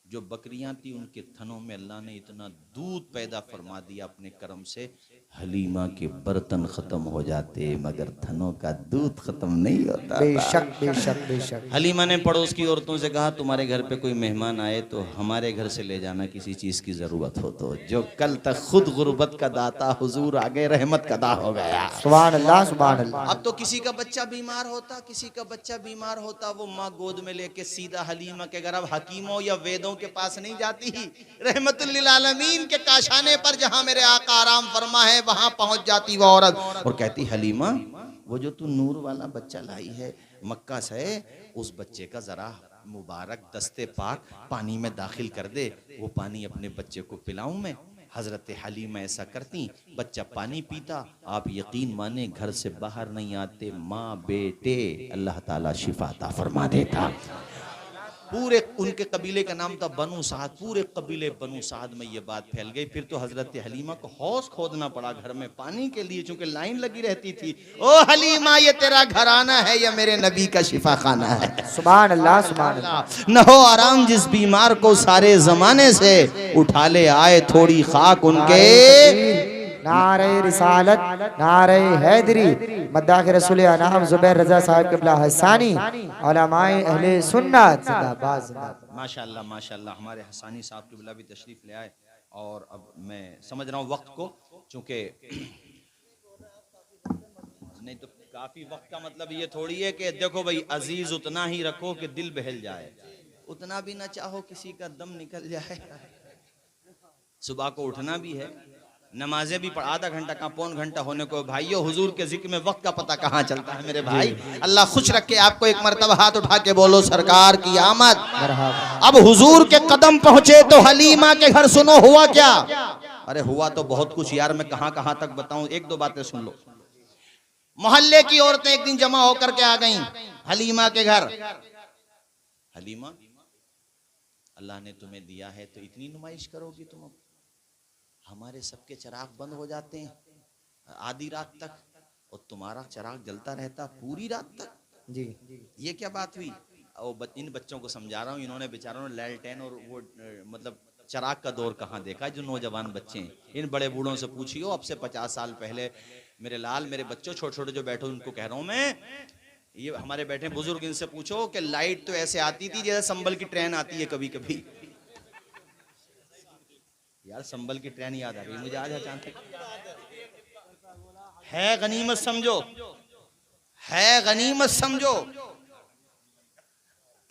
जो बकरियां थी उनके थनों में अल्लाह ने इतना दूध पैदा फरमा दिया अपने करम से, हलीमा के बर्तन खत्म हो जाते मगर थनों का दूध खत्म नहीं होता। बेशक बेशक बेशक। हलीमा ने पड़ोस की औरतों से कहा तुम्हारे घर पे कोई मेहमान आए तो हमारे घर से ले जाना, किसी चीज की जरूरत हो तो। जो कल तक खुद गुर्बत का दाता हुजूर आगे रहमत का दा हो गया। सुभान अल्लाह सुभान अल्लाह। अब तो किसी का बच्चा बीमार होता, किसी का बच्चा बीमार होता, वो माँ गोद में लेके सीधा हलीमा के घर, अब हकीमों या वेदों के पास नहीं जाती, रहमतुल लिल आलमीन के काशाने पर जहां मेरे आका आराम फरमा है वहां पहुंच जाती वो औरत और कहती हलीमा, वो जो तू नूर वाला बच्चा लाई है मक्का से, उस बच्चे का जरा मुबारक दस्ते पाक पानी में दाखिल कर दे, वो पानी अपने बच्चे को पिलाऊं मैं। हजरत हलीमा ऐसा करती, बच्चा पानी पीता, आप यकीन माने घर से बाहर नहीं आते, माँ बेटे अल्लाह ताला शिफा अता फरमा देता। पूरे उनके कबीले का नाम था बनु साद, पूरे कबीले बनु साद में ये बात फैल गई। फिर तो हजरत हलीमा को हौस खोदना पड़ा घर में पानी के लिए, चूंकि लाइन लगी रहती थी। ओ हलीमा, ये तेरा घराना है या मेरे नबी का शिफा खाना है? सुभान अल्लाह सुभान अल्लाह। न हो आराम जिस बीमार को सारे जमाने से, उठा ले आए थोड़ी खाक उनके। नारे रिसालत नारे हैदरी, मद्दाह के रसूल अनाम जुबैर रजा साहब क़िबला हसानी, उलमाए अहले सुन्नत जिंदाबाद जिंदाबाद। माशाअल्लाह माशाअल्लाह, हमारे हसानी साहब क़िबला भी तशरीफ ले आए। और अब मैं समझ रहा हूँ वक्त को, चूंकि नहीं तो काफी वक्त का मतलब ये थोड़ी है कि देखो भाई अजीज उतना ही रखो कि दिल बहल जाए, उतना भी ना चाहो किसी का दम निकल जाए। सुबह को उठना भी है, नमाजें भी पढ़, आधा घंटा का पौन घंटा होने को। भाइयों, हुजूर के जिक्र में वक्त का पता कहाँ चलता है मेरे भाई। अल्लाह खुश रखे आपको। एक मरतबा हाथ उठा के बोलो सरकार की आमद। अब हुजूर के कदम पहुंचे तो हलीमा के घर सुनो हुआ क्या। अरे हुआ तो बहुत कुछ यार, मैं कहाँ कहाँ तक बताऊं, एक दो बातें सुन लो। मोहल्ले की औरतें एक दिन जमा होकर के आ गईं हलीमा के घर। हलीमा, अल्लाह ने तुम्हें दिया है तो इतनी नुमाइश करोगी तुम? अब हमारे सबके चिराग बंद हो जाते हैं आधी रात तक और तुम्हारा चिराग जलता रहता पूरी रात तक। जी, ये क्या बात हुई? इन बच्चों को समझा रहा हूँ, इन्होंने बेचारों ने लैलटेन और वो मतलब चिराग का दौर कहाँ देखा है, जो नौजवान बच्चे हैं। इन बड़े बूढ़ों से पूछियो, अब से 50 साल पहले मेरे लाल, मेरे बच्चों छोटे छोटे जो बैठो, उनको कह रहा हूँ मैं, ये हमारे बैठे बुजुर्ग, इनसे पूछो कि लाइट तो ऐसे आती थी जैसे संभल की ट्रेन आती है कभी कभी। यार संभल की ट्रेन याद आ गई मुझे आज अचानक। है गनीमत समझो, है गनीमत समझो।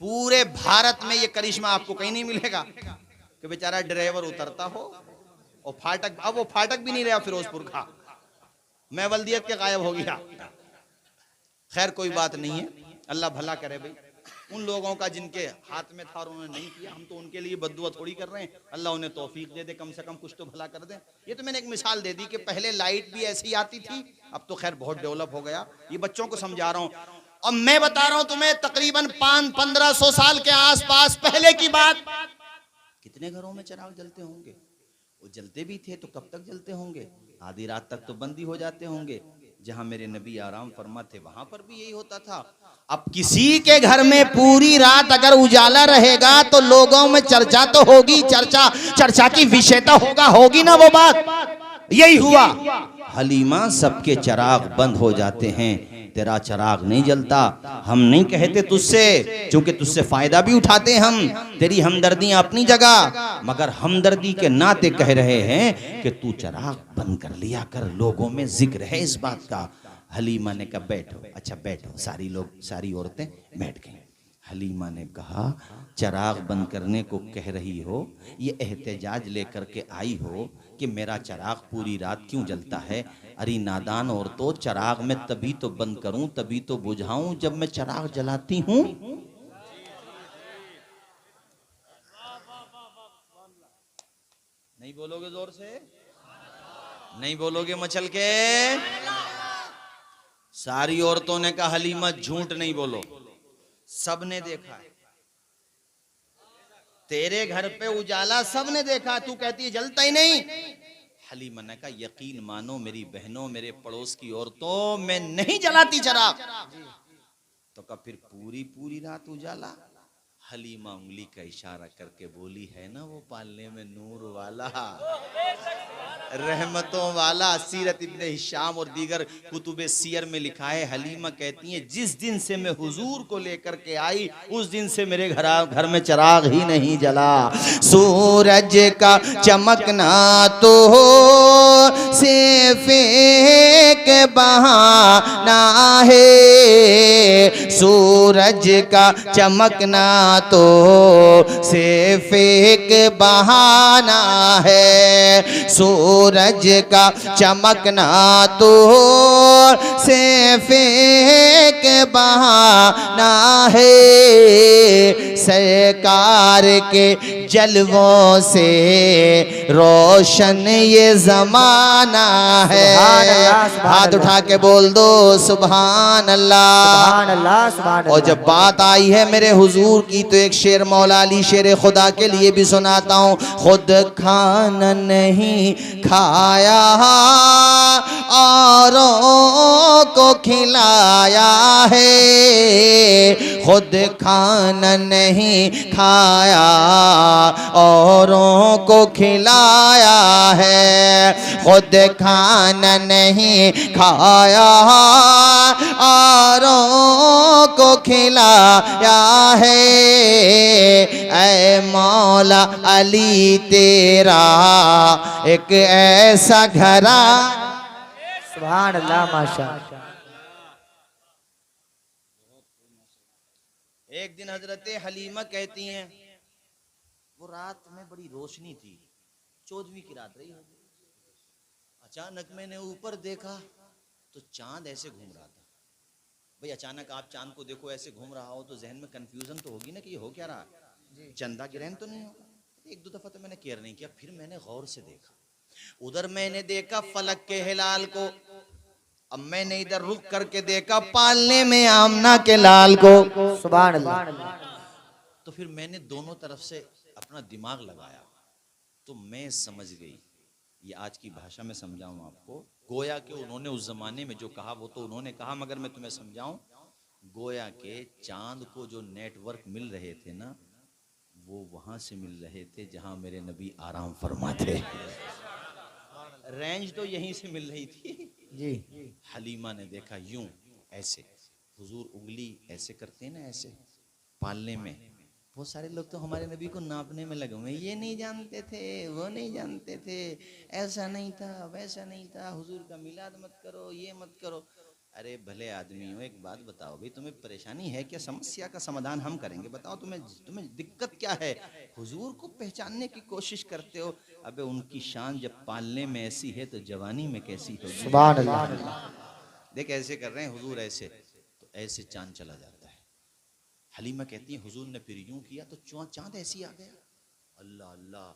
पूरे भारत में ये करिश्मा आपको कहीं नहीं मिलेगा कि बेचारा ड्राइवर उतरता हो और फाटक, अब वो फाटक भी नहीं रहा फिरोजपुर का, मैं वल्दियत के गायब हो गया। खैर कोई बात नहीं है, अल्लाह भला करे भाई। उन लोगों का जिनके हाथ में था और उन्होंने नहीं किया, हम तो उनके लिए बद्दुआ थोड़ी कर रहे हैं। अल्लाह उन्हें तौफीक दे दे, कम से कम कुछ तो भला कर दे। ये तो मैंने एक मिसाल दे दी कि पहले लाइट भी ऐसी आती थी, अब तो खैर बहुत डेवलप हो गया। ये बच्चों को समझा रहा हूँ। अब मैं बता रहा हूं तुम्हें, तकरीबन 500-1500 साल के आसपास पहले की बात, कितने घरों में चिराग जलते होंगे? वो जलते भी थे तो कब तक जलते होंगे? आधी रात तक तो बंद ही हो जाते होंगे। जहां मेरे नबी आराम फरमा थे वहां पर भी यही होता था। अब किसी के घर में पूरी रात अगर उजाला रहेगा तो लोगों में चर्चा तो होगी, चर्चा की विषय तो होगी ना वो बात। यही हुआ, हलीमा सबके चिराग बंद हो जाते हैं, तेरा चिराग नहीं जलता। हम नहीं कहते तुझसे, क्योंकि तुझसे फायदा भी उठाते हम, तेरी हमदर्दियां अपनी जगह, मगर हमदर्दी के नाते कह रहे हैं कि तू चिराग बंद कर लिया कर, लोगों में जिक्र है इस बात का। हलीमा ने कहा बैठो। अच्छा बैठो। सारी औरतें बैठ गईं। हलीमा ने कहा चिराग बंद करने को कह रही हो, ये एहतजाज लेकर के आई हो कि मेरा चिराग पूरी रात क्यों जलता है? अरे नादान औरतों, चिराग मैं तभी तो बंद करूं, तभी तो बुझाऊं जब मैं चिराग जलाती हूं। नहीं बोलोगे जोर से? नहीं बोलोगे मचल के? सारी औरतों ने कहा हलीमा झूठ नहीं बोलो, सबने देखा है, तेरे घर पे उजाला सबने देखा, तू कहती है जलता ही नहीं। हलीमा ने कहा यकीन मानो मेरी बहनों, मेरे पड़ोस की औरतों, मैं नहीं जलाती चिराग। तो कहा फिर पूरी रात उजाला? हलीमा उंगली का इशारा करके बोली, है ना वो पालने में नूर वाला, रहमतों वाला। सीरत इब्ने हिशाम और दीगर कुतुबे सियर में लिखा है, हलीमा कहती है जिस दिन से मैं हुजूर को लेकर के आई उस दिन से मेरे घर में चिराग ही नहीं जला। सूरज का चमकना तो सिर्फ एक बहाना है, सूरज का चमकना तो सिर्फ एक बहाना है, सूरज का चमकना तो सिर्फ एक बहाना है, सरकार के जलवों से रोशन ये जमाना है। हाथ उठा के बोल दो सुभान अल्लाह। और जब बात आई है मेरे हुजूर की तो एक शेर मौला अली शेर खुदा के लिए भी सुनाता हूँ। खुद खाना नहीं खाया औरों को खिलाया है, खुद खाना नहीं खाया औरों को खिलाया है, खुद खाना नहीं खाया औरों को खिलाया है। ऐ मौला अली तेरा एक ऐसा घरा। सुभान अल्लाह माशाअल्लाह। एक दिन हजरते हलीमा कहती हैं वो रात में बड़ी रोशनी थी, 14वीं की रात रही होगी। अचानक मैंने ऊपर देखा तो चांद ऐसे घूम रहा था। भाई अचानक आप चांद को देखो ऐसे घूम रहा हो तो जहन में कंफ्यूजन तो होगी ना कि ये हो क्या रहा, चंदा ग्रहण तो नहीं होगा। एक दो दफा तो मैंने केयर नहीं किया, फिर मैंने गौर से देखा, उधर मैंने देखा फलक के हिलाल को, अब मैंने इधर रुक करके देखा पालने में आमना के लाल को। सुभान अल्लाह। तो फिर मैंने दोनों तरफ से अपना दिमाग लगाया तो मैं समझ गई, ये आज की भाषा में समझाऊं आपको, गोया कि उन्होंने उस जमाने में जो कहा वो तो उन्होंने कहा, मगर मैं तुम्हें समझाऊं, गोया के चांद को जो नेटवर्क मिल रहे थे ना वो वहां से मिल रहे थे जहां मेरे नबी आराम फरमा थे। रेंज तो यहीं से मिल रही थी जी। हलीमा ने देखा यूं ऐसे, हुजूर उंगली ऐसे करते हैं ना ऐसे पालने में। बहुत सारे लोग तो हमारे नबी को नापने में लगे हुए, ये नहीं जानते थे, वो नहीं जानते थे, ऐसा नहीं था, वैसा नहीं था, हुजूर का मिलाद मत करो, ये मत करो। अरे भले आदमी हो, एक बात बताओ भाई, तुम्हें परेशानी है क्या? समस्या का समाधान हम करेंगे, बताओ तुम्हें दिक्कत क्या है? हुजूर को पहचानने की कोशिश करते हो। अबे उनकी शान जब पालने में ऐसी है तो जवानी में कैसी होगी? सुभान अल्लाह। देख ऐसे कर रहे हैं हुजूर ऐसे, तो ऐसे चांद चला जाता है, हलीमा कहती है हुजूर ने फिर यूं किया तो चांद ऐसी आ गया। अल्लाह अल्लाह,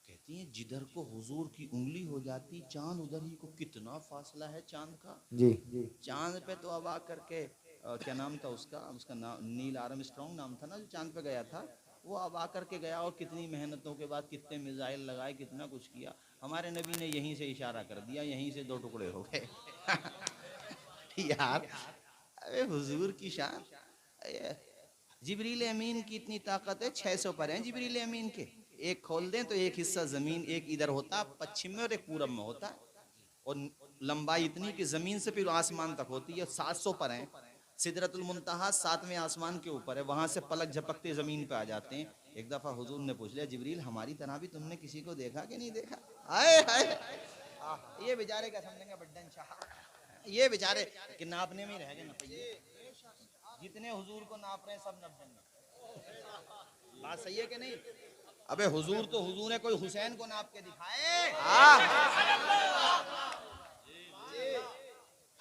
कहती है जिधर को हुजूर की उंगली हो जाती चांद उधर ही को, कितना फासला है चांद का। जी चांद पे तो अब आकर के क्या नाम था उसका, उसका नाम नील आर्मस्ट्रांग नाम था ना, जो चांद पे गया था, वो अब आकर के गया और कितनी मेहनतों के बाद कितने मिसाइल लगाए, कितना कुछ किया। हमारे नबी ने यहीं से इशारा कर दिया, यहीं से दो टुकड़े हो गए। यार अरे हुजूर की शान, जिब्रील अमीन की इतनी ताकत है, 600 पर हैं जिब्रील अमीन के, एक खोल दें तो एक हिस्सा जमीन, एक इधर होता पश्चिम में और एक पूरब में होता, और लंबाई इतनी कि जमीन से फिर आसमान तक होती है। 700 पर हैं, सिदरतुल मुंतहा 7वें आसमान के ऊपर है, वहां से पलक झपकते जमीन पे आ जाते हैं। एक दफा हुजूर ने पूछ लिया, जिब्रील हमारी तरह भी तुमने किसी को देखा कि नहीं देखा? आए हाय, ये बेचारे क्या समझेंगे बड्डन शाह, ये बेचारे कि नापने में ही रह गए नपइये, जितने हुजूर को नाप रहे हैं सब नप देंगे। बात सही है कि नहीं? अबे हुजूर तो हुजूर है, कोई हुसैन को नाप के दिखाए।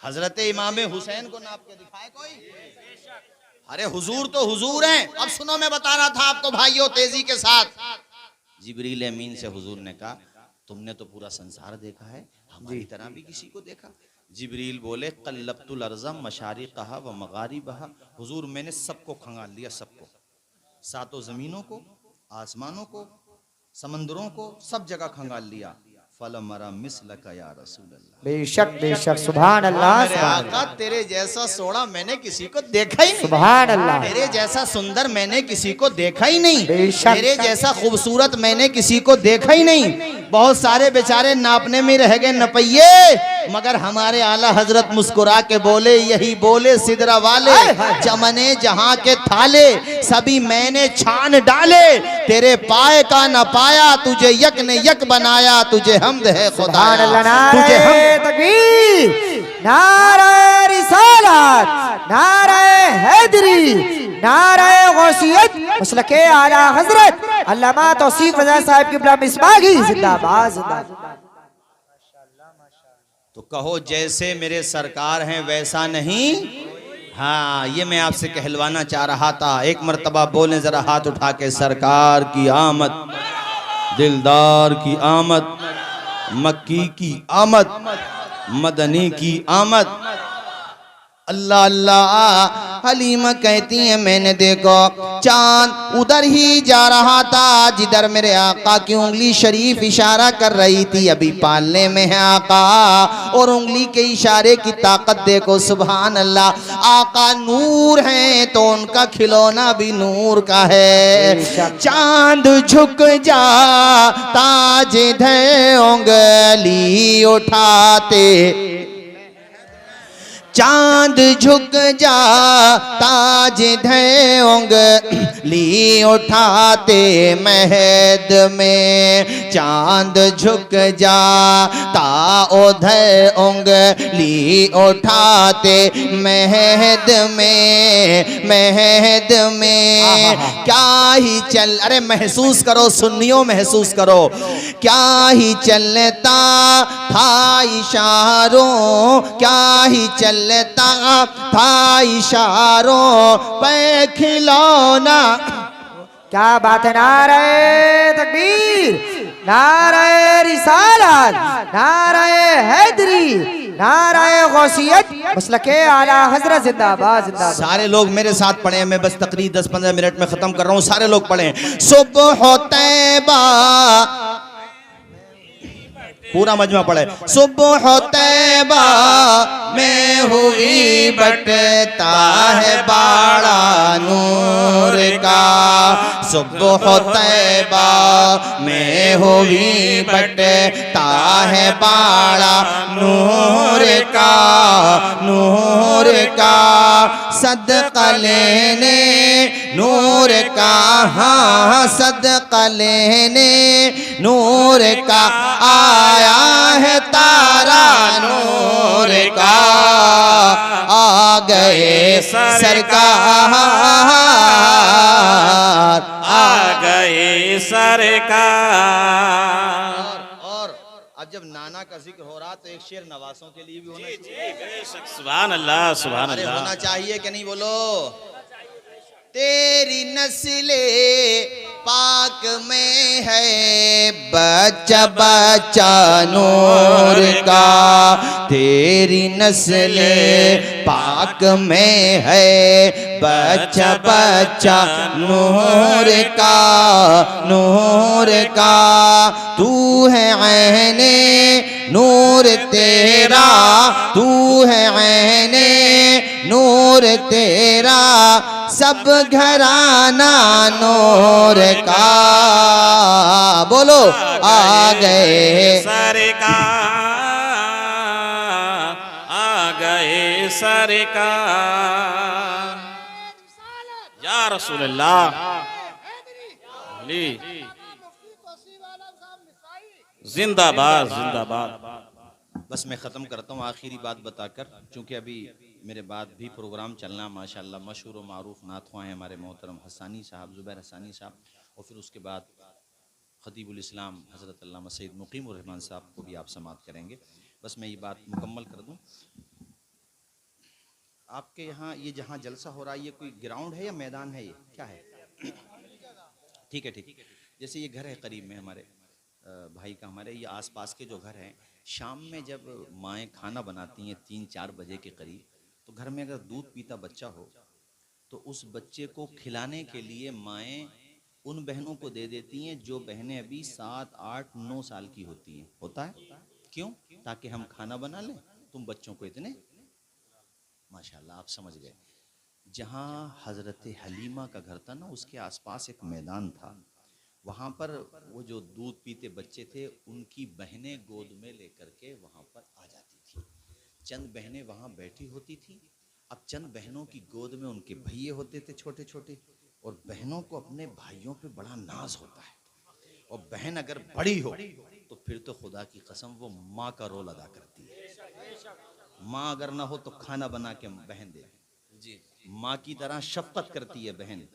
हजरत इमाम हुसैन को नाप के दिखाए कोई? अरे हुजूर तो हुजूर हैं। अब सुनो, मैं बता रहा था आपको भाइयों तेजी के साथ, जिब्रील अमीन से हुजूर ने कहा तुमने तो पूरा संसार देखा है, हमारी तरह भी किसी को देखा? जिब्रील बोले कल्लबतुल अर्ज़ मशारिक़हा व मगारिबहा, हुजूर मैंने सबको खंगाल लिया, सबको, सातों जमीनों को, आसमानों को, समंदरों को, सब जगह खंगाल लिया। फलमरा मिसलका या रसूल अल्लाह, बेशक सुभान अल्लाह, मेरे आका तेरे जैसा सोना मैंने किसी को देखा ही नहीं, सुभान अल्लाह, तेरे जैसा सुंदर मैंने किसी को देखा ही नहीं, बेशक। तेरे जैसा खूबसूरत मैंने किसी को देखा ही नहीं। बहुत सारे बेचारे नापने में रह गए नपइये, मगर हमारे आला हजरत मुस्कुरा के बोले, यही बोले सिदरा वाले, चमने जहां के थाले सभी मैंने छान डाले, तेरे पाए का न पाया, तुझे यक ने यक बनाया, तुझे हमद है खुदा, तुझे हम तकबीर, नारे रिसालत, नारे हैदरी, नारे गौसियत, मसलके आला हजरत अल्लामा तौसीफ रज़ा साहब क़िबला मिसबाही जिंदाबाद जिंदाबाद। तो कहो जैसे मेरे सरकार हैं वैसा नहीं। हाँ, ये मैं आपसे कहलवाना चाह रहा था। एक मर्तबा बोले जरा हाथ उठा के, सरकार की आमद, दिलदार की आमद, मक्की की आमद, मदनी की आमद। अल्लाह अल्लाह। हलीमा कहती है मैंने देखो चांद उधर ही जा रहा था जिधर मेरे आका की उंगली शरीफ इशारा कर रही थी। अभी पालने में है आका, और उंगली के इशारे की ताकत देखो, सुभान अल्लाह। आका नूर हैं तो उनका खिलौना भी नूर का है। चांद झुक जा ताज धे उंगली उठाते, चांद झुक जा ताज धे उंगली उठाते महद में, चांद झुक जा ताओधे उंगली उठाते महद में, महद में। क्या ही चल, अरे महसूस करो सुन्नियों, महसूस करो, क्या ही चलता था इशारों, क्या ही चलता था इशारों पे खिलौना। क्या बात है, नारे तकबीर, नारे रिसालत, नारे हैदरी, नारे गौसियत, मसलके आला हजरत जिंदाबाद जिंदाबाद। सारे लोग मेरे साथ पढ़े, मैं बस तकरीर 10-15 मिनट में खत्म कर रहा हूँ। सारे लोग पढ़े, सुबह तैबा, पूरा मजमा पढ़े। सुबह तैबा में हुई बटता है बाड़ा नूर का, सुबह तैबा में हुई बटता है बाड़ा नूर का, नूर का। सदका लेने नूर का, हाँ सदका लेने नूर का आया है तारा नूर का, आ गए सरकार, आ गए सरकार। और अब जब नाना का जिक्र हो रहा तो एक शेर नवासों के लिए भी होना चाहिए। बेशक, सुभान अल्लाह, सुभान अरे अल्लाह। होना चाहिए कि नहीं, बोलो। तेरी नस्ले पाक में है बच्चा बच्चा नूर का, तेरी नस्ले पाक में है बच्चा बच्चा नूर का, नूर का। तू है ऐने नूर तेरा, तू है ऐने नूर तेरा, सब घराना नूर का। बोलो आ गए सरकार, आ गए सरकार। या रसूल अल्लाह, अली जिंदाबाद जिंदाबाद। बस मैं ख़त्म करता हूँ आखिरी बात बताकर, चूँकि अभी मेरे बाद भी प्रोग्राम चलना माशाल्लाह। मशहूर व मारूफ नातख़्वां हैं हमारे मोहतरम हसानी साहब, ज़ुबैर हसानी साहब, और फिर उसके बाद ख़तीबुल इस्लाम हज़रत अल्लामा सैयद मुक़ीमुर रहमान साहब को भी आप समाअत करेंगे। बस मैं ये बात मुकम्मल कर दूँ, आपके यहाँ ये जहाँ जलसा हो रहा है ये कोई ग्राउंड है या मैदान है, ये क्या है? ठीक है, ठीक। जैसे ये घर है करीब में हमारे भाई का, हमारे ये आसपास के जो घर हैं, शाम में जब माएँ खाना बनाती हैं 3-4 बजे के करीब, तो घर में अगर दूध पीता बच्चा हो तो उस बच्चे को खिलाने के लिए माएँ उन बहनों को दे देती हैं जो बहनें अभी 7, 8, 9 साल की होती हैं। होता है क्यों? ताकि हम खाना बना लें, तुम बच्चों को इतने, माशाल्लाह आप समझ गए। जहाँ हज़रत हलीमा का घर था ना, उसके आसपास एक मैदान था, वहाँ पर वो जो दूध पीते बच्चे थे उनकी बहनें गोद में लेकर के वहाँ पर आ जाती थी। चंद बहनें वहाँ बैठी होती थी। अब चंद बहनों की गोद में उनके भैये होते थे छोटे छोटे, और बहनों को अपने भाइयों पे बड़ा नाज होता है, और बहन अगर बड़ी हो तो फिर तो खुदा की कसम वो माँ का रोल अदा करती है। माँ अगर ना हो तो खाना बना के बहन दे जी, माँ की तरह शफकत करती है बहन।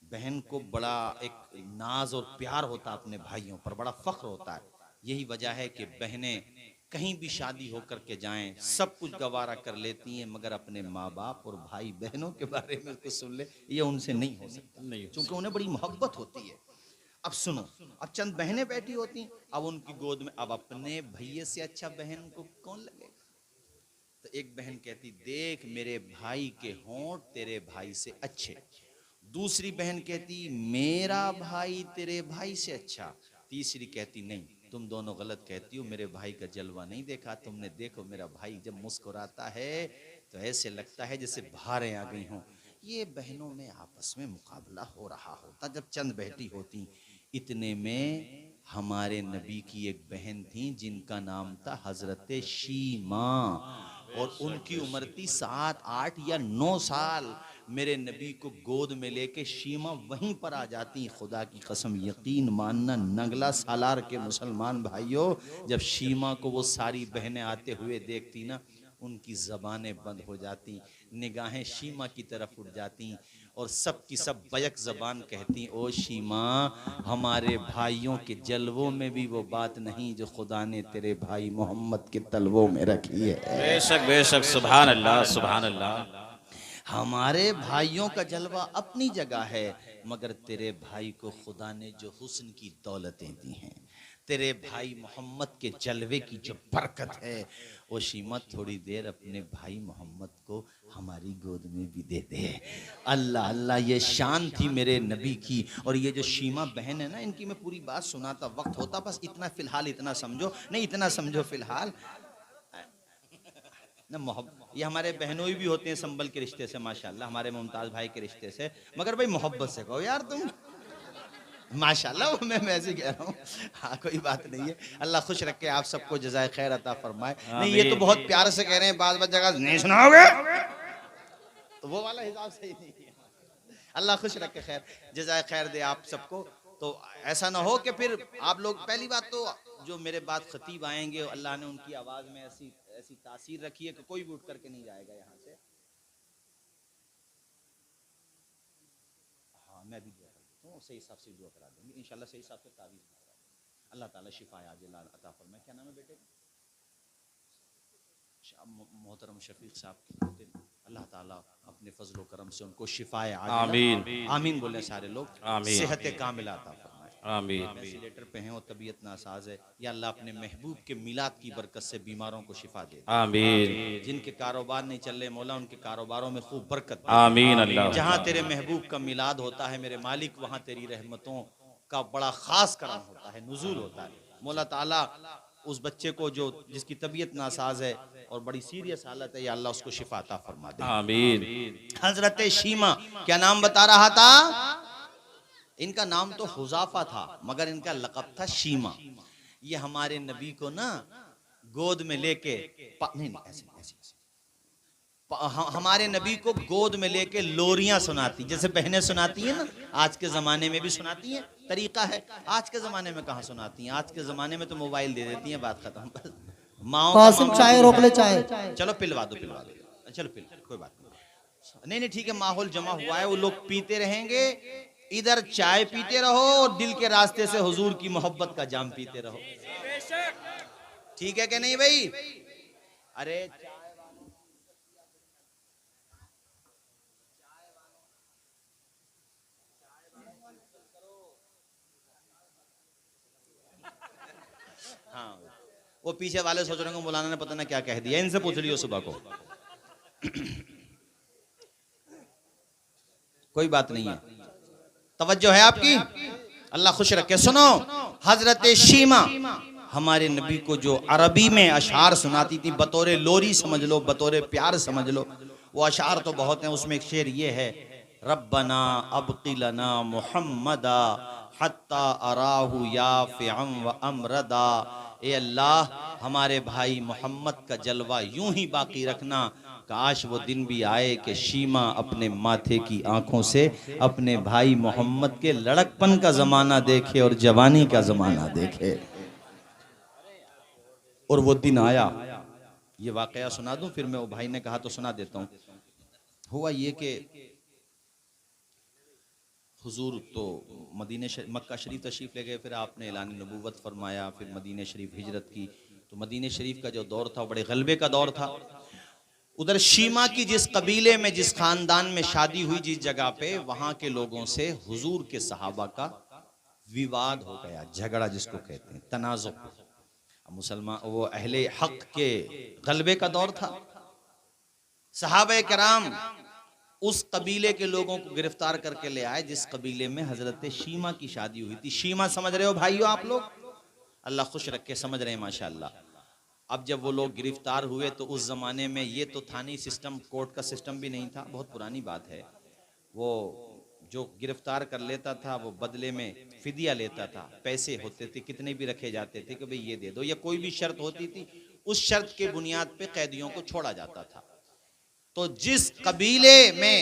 बहन को बड़ा एक नाज और प्यार होता है अपने भाइयों पर, बड़ा फख्र होता है। यही वजह है कि बहनें कहीं भी शादी होकर के जाएं सब कुछ गवारा कर लेती हैं, मगर अपने माँ बाप और भाई बहनों के बारे में कुछ सुन ले ये उनसे नहीं हो सकता, क्योंकि उन्हें बड़ी मोहब्बत होती है। अब सुनो, अब चंद बहनें बैठी होती, अब उनकी गोद में, अब अपने भैये से अच्छा बहन को कौन लगेगा? तो एक बहन कहती, देख मेरे भाई के होंठ तेरे भाई से अच्छे। दूसरी बहन कहती, मेरा भाई तेरे भाई से अच्छा। तीसरी कहती, नहीं तुम दोनों गलत कहती हो, मेरे भाई का जलवा नहीं देखा तुमने, देखो मेरा भाई जब मुस्कुराता है तो ऐसे लगता है जैसे बहारें आ गई हों। ये बहनों में आपस में मुकाबला हो रहा होता जब चंद बैठी होती। इतने में हमारे नबी की एक बहन थी जिनका नाम था हजरत शीमा, और उनकी उम्र थी 7, 8 या 9 साल। मेरे नबी को गोद में लेके शीमा वहीं पर आ जाती। खुदा की कसम यकीन मानना नगला सालार के मुसलमान भाइयों, जब शीमा को वो सारी बहनें आते हुए देखती ना, उनकी ज़बानें बंद हो जाती, निगाहें शीमा की तरफ उठ जाती, और सब की सब बैक ज़बान कहती, ओ शीमा हमारे भाइयों के जलवों में भी वो बात नहीं जो खुदा ने तेरे भाई मोहम्मद के तलवों में रखी है। बेशक बेशक, सुभान अल्लाह सुभान अल्लाह। हमारे भाइयों का जलवा अपनी जगह है, मगर तेरे भाई को खुदा ने जो हुस्न की दौलतें दी हैं, तेरे भाई मोहम्मद के जलवे की जो बरकत है, वो शीमा थोड़ी देर अपने भाई मोहम्मद को हमारी गोद में भी दे दे। अल्लाह अल्लाह, ये शान थी मेरे नबी की। और ये जो शीमा बहन है ना, इनकी मैं पूरी बात सुनाता, वक्त होता बस इतना, फिलहाल इतना समझो, नहीं इतना समझो फिलहाल ना, मोहब्बत ये हमारे बहनोई भी होते हैं संबल के रिश्ते से माशाल्लाह, हमारे मुमताज़ भाई के रिश्ते से, मगर भाई मोहब्बत से कहो यार तुम माशाल्लाह, वो मैं ऐसे कह रहा हूँ। हाँ कोई बात नहीं है, अल्लाह खुश रखे आप सबको, जज़ाए खैर अता फरमाए। नहीं ये तो बहुत प्यार से कह रहे हैं, बात जगह नहीं सुनाओगे तो वो वाला हिसाब सही नहीं है। अल्लाह खुश रखे, खैर जज़ाए खैर दे आप सबको। तो ऐसा ना हो कि फिर आप लोग, पहली बात तो जो मेरे बाद खतीब आएंगे, अल्लाह ने उनकी आवाज़ में ऐसी ऐसी तासीर रखी है कि कोई भी उठ करके नहीं जाएगा यहाँ से। हाँ मैं भी दुआ करता हूँ, सही हिसाब से दुआ करा देंगे इंशाल्लाह, सही हिसाब से तावीज़ करा देंगे। अल्लाह ताला शिफा आजिला अता फरमाए। क्या नाम है बेटे? मोहतरम शफीक साहब के अल्लाह ताला अपने फजलो करम से उनको शिफाए आमीन। आमीन बोले सारे लोग, आमीन। सेहत कामिला अता फरमाए। आमीन। वेंटिलेटर पे हैं और तबीयत नासाज है, या अल्लाह अपने महबूब के मिलाद की बरकत से बीमारों को शिफा दे। आमीन। जिनके कारोबार नहीं चल रहे मौला उनके कारोबारों में खूब बरकत दे। आमीन अल्लाह। जहाँ तेरे महबूब का मिलाद होता है मेरे मालिक, वहाँ तेरी रहमतों का बड़ा खास करम होता है, नुज़ूल होता है। मौला ताला उस बच्चे को जो जिसकी तबीयत नासाज है और बड़ी सीरियस हालत है, या अल्लाह उसको शिफा अता फरमा दे। आमीन। हजरत शीमा, क्या नाम बता रहा था? इनका नाम तो हुजाफा था मगर इनका लक़ब था शीमा। ये हमारे नबी को ना गोद में लेके नहीं ऐसे हमारे नबी को गोद में लेके लोरियां सुनाती, जैसे बहनें सुनाती हैं ना, आज के जमाने में भी सुनाती हैं, तरीका है। आज के जमाने में कहाँ सुनाती हैं? आज के जमाने में तो मोबाइल दे देती हैं, बात खत्म। माओ कासिम चाय रोक ले, चाय चलो पिलवा दो, चलो पिल, कोई बात नहीं, नहीं ठीक है, माहौल जमा हुआ है, वो लोग पीते रहेंगे, इधर चाय पीते रहो और दिल के रास्ते से हुजूर की मोहब्बत का जाम पीते रहो। ठीक है कि नहीं भाई? अरे हाँ, वो पीछे वाले सोच रहे होंगे मौलाना ने पता ना क्या कह दिया, इनसे पूछ लियो सुबह को। कोई बात नहीं है, तवज्जो है आपकी, अल्लाह खुश रखे। सुनो, हजरत शीमा हमारे नबी को जो अरबी में अशार सुनाती थी, बतौरे लोरी समझ लो, बतौरे प्यार समझ लो। वो अशार तो बहुत हैं, उसमें एक शेर ये है, रब्बना अबक़ी लना मुहम्मदा हत्ता अराहु याफ़िअन व अमरदा। ए अल्लाह, हमारे भाई मोहम्मद का जलवा यूं ही बाकी रखना, काश वो दिन भी आए कि शीमा अपने माथे की आंखों से अपने भाई मोहम्मद के लड़कपन का जमाना देखे और जवानी का जमाना देखे। और वो दिन आया। ये वाकया सुना दूं, फिर मैं वो भाई ने कहा तो सुना देता हूँ। हुआ ये कि हुजूर तो मक्का शरीफ तशरीफ ले गए, फिर आपने ऐलान नबूवत फरमाया, फिर मदीने शरीफ हिजरत की। तो मदीने शरीफ का जो दौर था वो बड़े गलबे का दौर था। उधर शीमा की जिस कबीले में, जिस खानदान में शादी हुई, जिस जगह पे, वहां के लोगों से हुजूर के सहाबा का विवाद हो गया, झगड़ा जिसको कहते हैं, तनाज़ुर। मुसलमान, वो अहले हक के गलबे का दौर था। सहाबा कराम उस कबीले के लोगों को गिरफ्तार करके ले आए जिस कबीले में हजरत शीमा की शादी हुई थी। शीमा समझ रहे हो भाइयों आप लोग? अल्लाह खुश रखे, समझ रहे हैं माशाअल्लाह। अब जब वो लोग गिरफ्तार हुए तो उस जमाने में ये तो थानी सिस्टम, कोर्ट का सिस्टम भी नहीं था, बहुत पुरानी बात है। वो जो गिरफ्तार कर लेता था वो बदले में फिदिया लेता था, पैसे होते थे, कितने भी रखे जाते थे कि भाई ये दे दो, या कोई भी शर्त होती थी, उस शर्त के बुनियाद पे कैदियों को छोड़ा जाता था। तो जिस कबीले में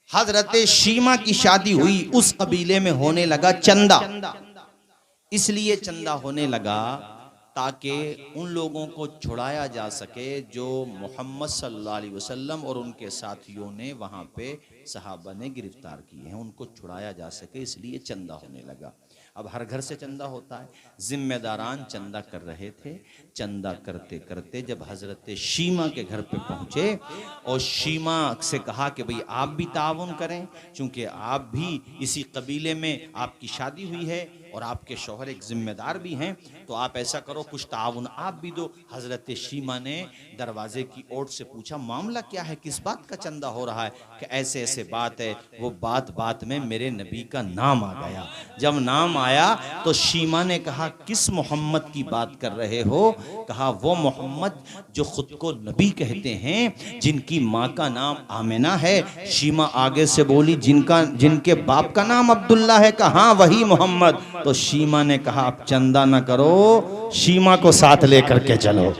हजरत शीमा की शादी हुई, उस कबीले में होने लगा चंदा। इसलिए चंदा होने लगा ताकि उन लोगों को छुड़ाया जा सके जो मोहम्मद सल्लल्लाहु अलैहि वसल्लम और उनके साथियों ने वहाँ पे सहाबा ने गिरफ्तार किए हैं, उनको छुड़ाया जा सके, इसलिए चंदा होने लगा। अब हर घर से चंदा होता है, जिम्मेदारान चंदा कर रहे थे। चंदा करते करते जब हजरत शीमा के घर पे पहुँचे और शीमा से कहा कि भाई आप भी ताउन करें, चूँकि आप भी इसी कबीले में आपकी शादी हुई है और आपके शौहर एक जिम्मेदार भी हैं, तो आप ऐसा करो कुछ ताउन आप भी दो। हजरत शीमा ने दरवाजे की ओर से पूछा, मामला क्या है, किस बात का चंदा हो रहा है? कि ऐसे ऐसे बात है। वो बात बात में मेरे नबी का नाम आ गया। जब नाम आया तो शीमा ने कहा, किस मोहम्मद की बात कर रहे हो? कहा, वो मोहम्मद जो खुद को नबी कहते हैं, जिनकी माँ का नाम आमिना है। शीमा आगे से बोली, जिनके बाप का नाम अब्दुल्ला है। कहा, वही मोहम्मद। तो शीमा ने कहा, आप चंदा न करो, शीमा को साथ लेकर के चलो,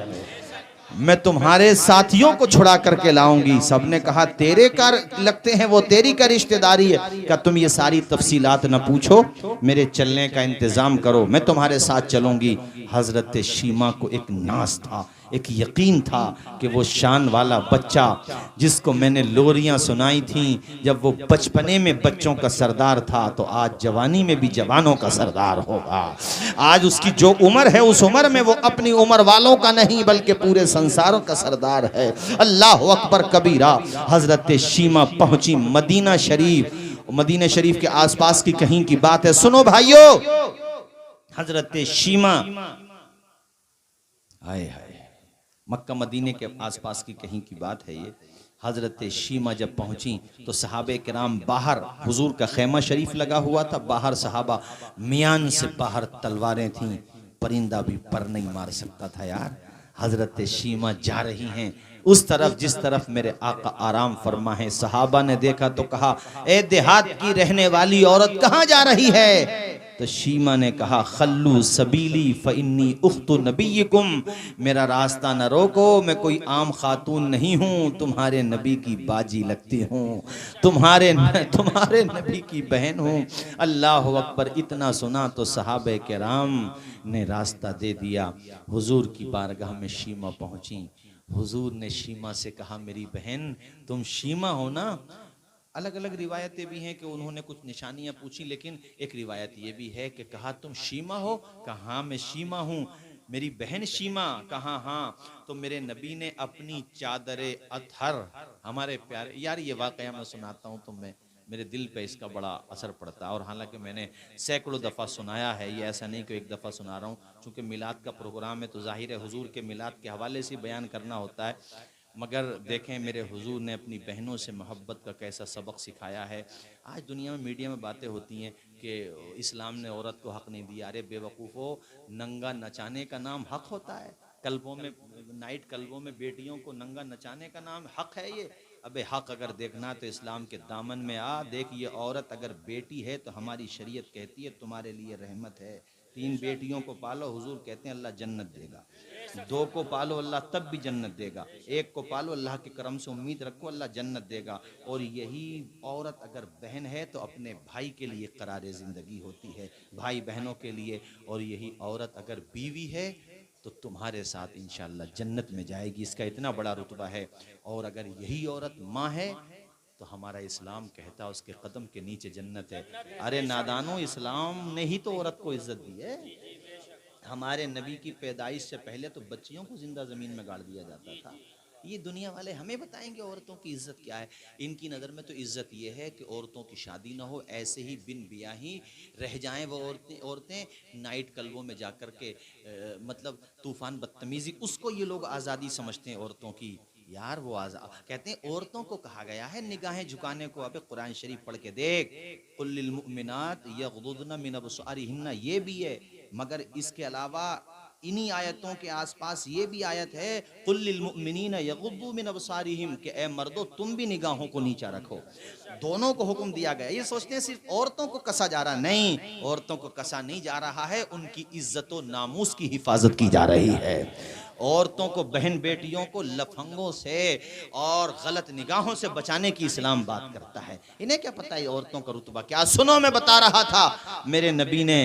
मैं तुम्हारे साथियों को छुड़ा करके लाऊंगी। सबने कहा, तेरे का लगते हैं, वो तेरी का रिश्तेदारी है। क्या तुम ये सारी तफसीलात न पूछो, मेरे चलने का इंतजाम करो, मैं तुम्हारे साथ चलूंगी। हजरत शीमा को एक नाज था, एक यकीन था कि वो शान वाला बच्चा जिसको मैंने लोरियां सुनाई थी, जब वो बचपने में बच्चों का सरदार था तो आज जवानी में भी जवानों का सरदार होगा। आज उसकी जो उम्र है उस उम्र में वो अपनी उम्र वालों का नहीं बल्कि पूरे संसारों का सरदार है। अल्लाह अकबर कबीरा। हजरत शीमा पहुंची मदीना शरीफ। मदीना शरीफ के आसपास की कहीं की बात है, सुनो भाइयों। हजरत शीमा, हाय हाय, मक्का मदीने के आसपास की कहीं की बात है ये। हजरत शीमा जब पहुंची तो सहाबे किराम बाहर, हुजूर का खैमा शरीफ लगा हुआ था, बाहर सहाबा मियान से बाहर तलवारें थीं, परिंदा भी पर नहीं मार सकता था यार। हजरत शीमा जा रही हैं उस तरफ जिस तरफ मेरे आका आराम फरमा है। सहाबा ने देखा तो कहा, ए देहात की रहने वाली औरत कहाँ जा रही है? तो शीमा ने कहा, खल्लू सबीली फइन्नी उख्तु नबीकुम, मेरा रास्ता न रोको, मैं कोई आम खातून नहीं हूँ, तुम्हारे नबी की बाजी लगती हूँ, तुम्हारे नबी की बहन हूँ। अल्लाह अकबर। इतना सुना तो सहाबे किराम ने रास्ता दे दिया। हुजूर की बारगाह में शीमा पहुंची। हुजूर ने शीमा से कहा, मेरी बहन तुम शीमा हो ना? अलग अलग रिवायतें भी हैं कि उन्होंने कुछ निशानियां पूछी, लेकिन एक रिवायत ये भी है कि कहा, तुम शीमा हो? कहा हाँ मैं शीमा हूँ। मेरी बहन शीमा? कहा हाँ। तो मेरे नबी ने अपनी चादरे अतहर, हमारे प्यारे यार, ये वाकया मैं सुनाता हूँ तो मेरे दिल पे इसका बड़ा असर पड़ता है। और हालांकि मैंने सैकड़ों दफ़ा सुनाया है, ये ऐसा नहीं कि एक दफ़ा सुना रहा हूँ। चूँकि मिलाद का प्रोग्राम है तो जाहिर है हुजूर के मिलाद के हवाले से बयान करना होता है। मगर देखें मेरे हुजूर ने अपनी बहनों से मोहब्बत का कैसा सबक सिखाया है। आज दुनिया में मीडिया में बातें होती हैं कि इस्लाम ने औरत को हक़ नहीं दिया। अरे बेवकूफ़ो, नंगा नचाने का नाम हक़ होता है? कल्बों में, नाइट कल्बों में बेटियों को नंगा नचाने का नाम हक़ है ये? अबे हक़ अगर देखना तो इस्लाम के दामन में आ। देख, ये औरत अगर बेटी है तो हमारी शरीयत कहती है तुम्हारे लिए रहमत है। 3 बेटियों को पालो, हुजूर कहते हैं अल्लाह जन्नत देगा। 2 को पालो अल्लाह तब भी जन्नत देगा। 1 को पालो, अल्लाह के करम से उम्मीद रखो, अल्लाह जन्नत देगा। और यही औरत अगर बहन है तो अपने भाई के लिए करारे ज़िंदगी होती है, भाई बहनों के लिए। और यही औरत अगर बीवी है तो तुम्हारे साथ इंशाअल्लाह जन्नत में जाएगी। इसका इतना बड़ा रुतबा है। और अगर यही औरत माँ है तो हमारा इस्लाम कहता है उसके कदम के नीचे जन्नत है। अरे नादानो, इस्लाम ने ही तो औरत को इज्जत दी है। हमारे नबी की पैदाइश से पहले तो बच्चियों को जिंदा ज़मीन में गाड़ दिया जाता था। ये दुनिया वाले हमें बताएंगे औरतों की इज्जत क्या है। इनकी नज़र में तो इज्जत ये है कि औरतों की शादी ना हो, ऐसे ही बिन ब्याही रह जाएं वो औरतें नाइट क्लबों में जा कर के मतलब तूफ़ान बदतमीज़ी, उसको ये लोग आज़ादी समझते हैं औरतों की। यार वो कहते हैं औरतों को कहा गया है निगाहें झुकाने को। अबे कुरान शरीफ पढ़ के देख, कुल लिल मुमिनात यग़ुज़्ज़ना मिन अब्सारिहिन्ना, ये भी है। मगर इसके अलावा इन्हीं आयतों के आसपास ये भी आयत है, कुल लिल मुमिनीना यग़ुद्दू मिन अब्सारिहिम, कि ए मर्दो तुम भी निगाहों को नीचा रखो। दोनों को हुक्म दिया गया। ये सोचते हैं सिर्फ औरतों को कसा जा रहा, नहीं, औरतों को कसा नहीं जा रहा है, उनकी इज्जत व नामूस की हिफाजत की जा रही है। औरतों को, बहन बेटियों को लफंगों से और गलत निगाहों से बचाने की इस्लाम बात करता है। इन्हें क्या पता है औरतों का रुतबा क्या? सुनो, मैं बता रहा था, मेरे नबी ने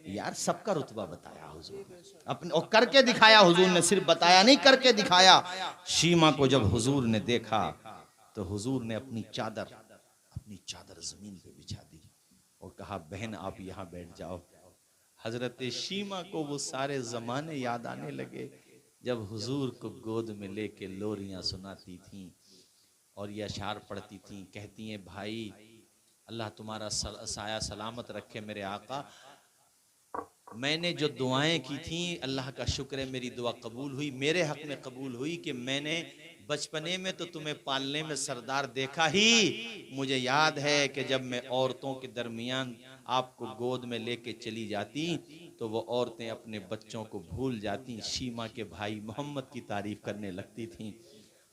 यार सबका रुतबा बताया हुजूर अपने, और करके दिखाया हुजूर ने, सिर्फ बताया नहीं करके दिखाया। शीमा को जब हुजूर ने देखा तो हुजूर ने अपनी चादर जमीन पे बिछा दी और कहा, बहन आप यहाँ बैठ जाओ। हजरत शीमा को वो सारे जमाने याद आने लगे जब हुजूर को गोद में लेके लोरियां सुनाती थीं और ये अशार पढ़ती थीं। कहती हैं, भाई अल्लाह तुम्हारा साया सलामत रखे मेरे आका, मैंने जो दुआएं की थी अल्लाह का शुक्र है मेरी दुआ कबूल हुई, मेरे हक में कबूल हुई कि मैंने बचपने में तो तुम्हें पालने में सरदार देखा ही। मुझे याद है कि जब मैं औरतों के दरमियान आपको गोद में लेके चली जाती तो वो औरतें अपने बच्चों को भूल जाती, शीमा के भाई मोहम्मद की तारीफ करने लगती थीं।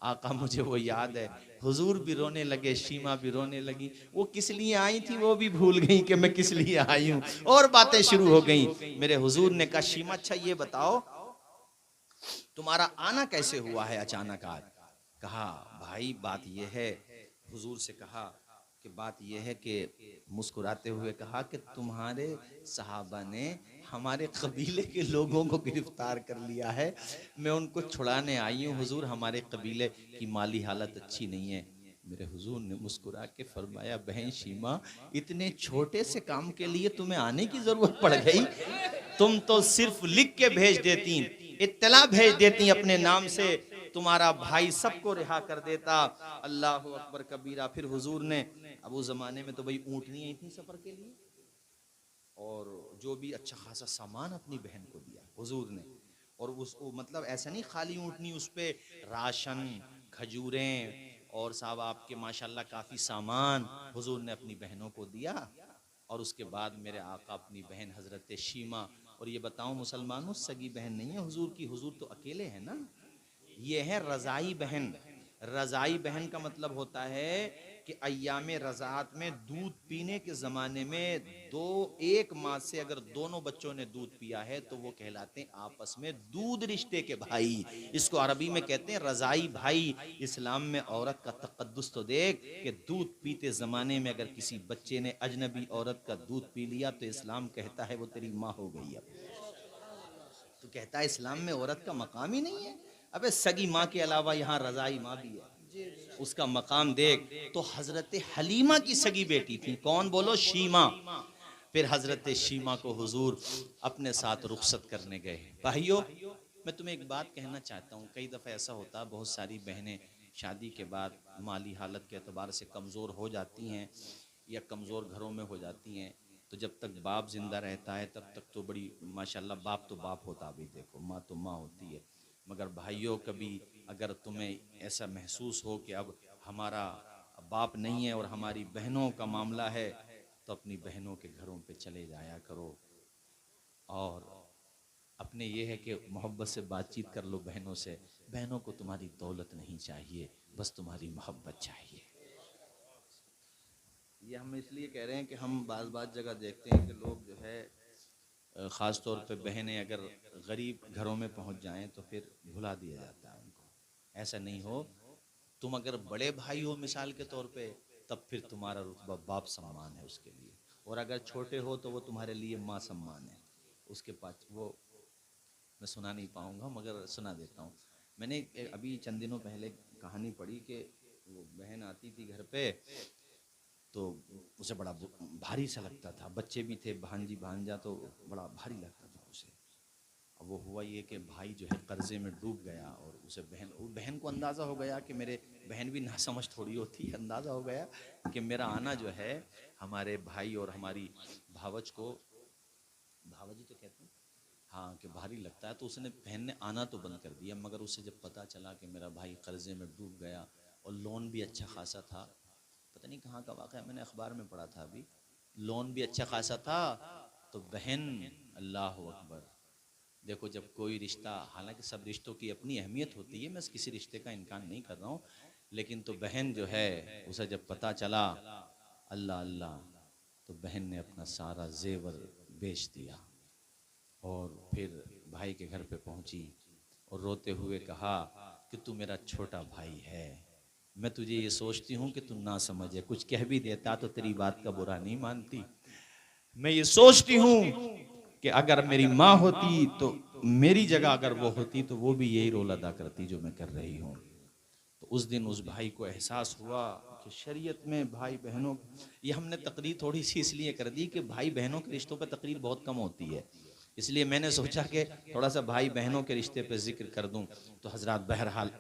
आका मुझे वो याद है। हुजूर भी रोने लगे, शीमा भी रोने लगी। वो किस लिए आई थी वो भी भूल गई कि मैं किस लिए आई हूँ, और बातें शुरू हो गई। मेरे हुजूर ने कहा, शीमा अच्छा ये बताओ तुम्हारा आना कैसे हुआ है अचानक आज? कहा, भाई बात ये है, हुजूर से कहा कि बात यह है कि मुस्कुराते हुए कहा कि तुम्हारे सहाबा ने हमारे कबीले के लोगों को गिरफ्तार कर लिया है, मैं उनको छुड़ाने आई हूँ हुजूर, हमारे कबीले की माली हालत अच्छी नहीं है। मेरे हुजूर ने मुस्कुरा के फरमाया, बहन शीमा, इतने छोटे से काम के लिए तुम्हें आने की जरूरत पड़ गई? तुम तो सिर्फ लिख के भेज देती, इत्तला भेज देती अपने नाम से, तुम्हारा भाई सबको रिहा कर देता। अल्लाह अकबर कबीरा। फिर हुजूर ने, अब उस जमाने में तो भाई ऊँटनियाँ थी सफर के लिए, और जो भी अच्छा खासा सामान अपनी बहन को दिया हुजूर ने। और उसको मतलब ऐसा नहीं खाली ऊँटनी, उस पे राशन, खजूरें और साहब आपके माशाल्लाह काफ़ी सामान हुजूर ने अपनी बहनों को दिया। और उसके बाद मेरे आका अपनी बहन हज़रत शीमा, और ये बताऊं मुसलमानों, सगी बहन नहीं है हुजूर की, हुजूर तो अकेले हैं ना, ये है रज़ाई बहन। रज़ाई बहन का मतलब होता है कि अय्याम रज़ात में दूध पीने के ज़माने में एक माँ से अगर दोनों बच्चों ने दूध पिया है तो वो कहलाते हैं आपस में दूध रिश्ते के भाई। इसको अरबी में कहते हैं रज़ाई भाई। इस्लाम में औरत का तक़द्दुस तो देख कि दूध पीते ज़माने में अगर किसी बच्चे ने अजनबी औरत का दूध पी लिया तो इस्लाम कहता है वो तेरी माँ हो गई। अब तो कहता है इस्लाम में औरत का मकाम ही नहीं है। अबे सगी माँ के अलावा यहाँ रज़ाई माँ भी है, उसका मकाम देख। तो हजरत हलीमा की सगी बेटी थी, कौन बोलो? शीमा। फिर हजरत शीमा को हुजूर अपने साथ रुखसत करने गए। भाइयों, मैं तुम्हें एक बात कहना चाहता हूँ, कई दफ़ा ऐसा होता है बहुत सारी बहनें शादी के बाद माली हालत के एतबार से कमज़ोर हो जाती हैं या कमज़ोर घरों में हो जाती हैं, तो जब तक बाप जिंदा रहता है तब तक तो बड़ी माशाल्लाह, बाप तो बाप होता, अभी देखो माँ तो माँ होती है। मगर भाइयों, कभी अगर तुम्हें ऐसा महसूस हो कि अब हमारा बाप नहीं है और हमारी बहनों का मामला है, तो अपनी बहनों के घरों पे चले जाया करो। और अपने ये है कि मोहब्बत से बातचीत कर लो बहनों से। बहनों को तुम्हारी दौलत नहीं चाहिए, बस तुम्हारी मोहब्बत चाहिए। ये हम इसलिए कह रहे हैं कि हम बाज़ जगह देखते हैं कि लोग जो है ख़ास तौर पे बहनें अगर गरीब घरों में पहुंच जाएं तो फिर भुला दिया जाता है उनको। ऐसा नहीं हो, तुम अगर बड़े भाई हो मिसाल के तौर पे, तब फिर तुम्हारा रुतबा बाप सम्मान है उसके लिए, और अगर छोटे हो तो वो तुम्हारे लिए माँ सम्मान है। उसके पास वो मैं सुना नहीं पाऊँगा मगर सुना देता हूँ। मैंने अभी चंद दिनों पहले कहानी पढ़ी कि वो बहन आती थी घर पे, तो उसे बड़ा भारी सा लगता था, बच्चे भी थे, भांजी भांजा, तो बड़ा भारी लगता था उसे। अब वो हुआ ये कि भाई जो है कर्जे में डूब गया, और उसे बहन को अंदाज़ा हो गया कि मेरे, बहन भी नासमझ थोड़ी होती है, अंदाज़ा हो गया कि मेरा आना जो है हमारे भाई और हमारी भावज को, भावजी तो कहते हैं हाँ, कि भारी लगता है। तो उसने, बहन ने आना तो बंद कर दिया, मगर उसे जब पता चला कि मेरा भाई कर्जे में डूब गया और लोन भी अच्छा खासा था, पता नहीं कहाँ का वाक़या, मैंने अखबार में पढ़ा था अभी, लोन भी अच्छा खासा था, तो बहन, अल्लाह अकबर, देखो जब कोई रिश्ता, हालांकि सब रिश्तों की अपनी अहमियत होती है, मैं किसी रिश्ते का इनकार नहीं कर रहा हूँ, लेकिन तो बहन जो है उसे जब पता चला, अल्लाह अल्लाह, तो बहन ने अपना सारा जेवर बेच दिया और फिर भाई के घर पे पहुंची और रोते हुए कहा कि तू मेरा छोटा भाई है, मैं तुझे ये सोचती हूँ कि तू ना समझे, कुछ कह भी देता तो तेरी बात का बुरा नहीं मानती। मैं ये सोचती हूँ कि अगर मेरी माँ होती तो मेरी जगह अगर वो होती तो वो भी यही रोल अदा करती जो मैं कर रही हूँ। तो उस दिन उस भाई को एहसास हुआ कि शरीयत में भाई बहनों, ये हमने तकरीर थोड़ी सी इसलिए कर दी कि भाई बहनों के रिश्तों पर तकरीर बहुत कम होती है, इसलिए मैंने सोचा कि थोड़ा सा भाई बहनों के रिश्ते पे जिक्र कर दूं। तो हजरात, बहरहाल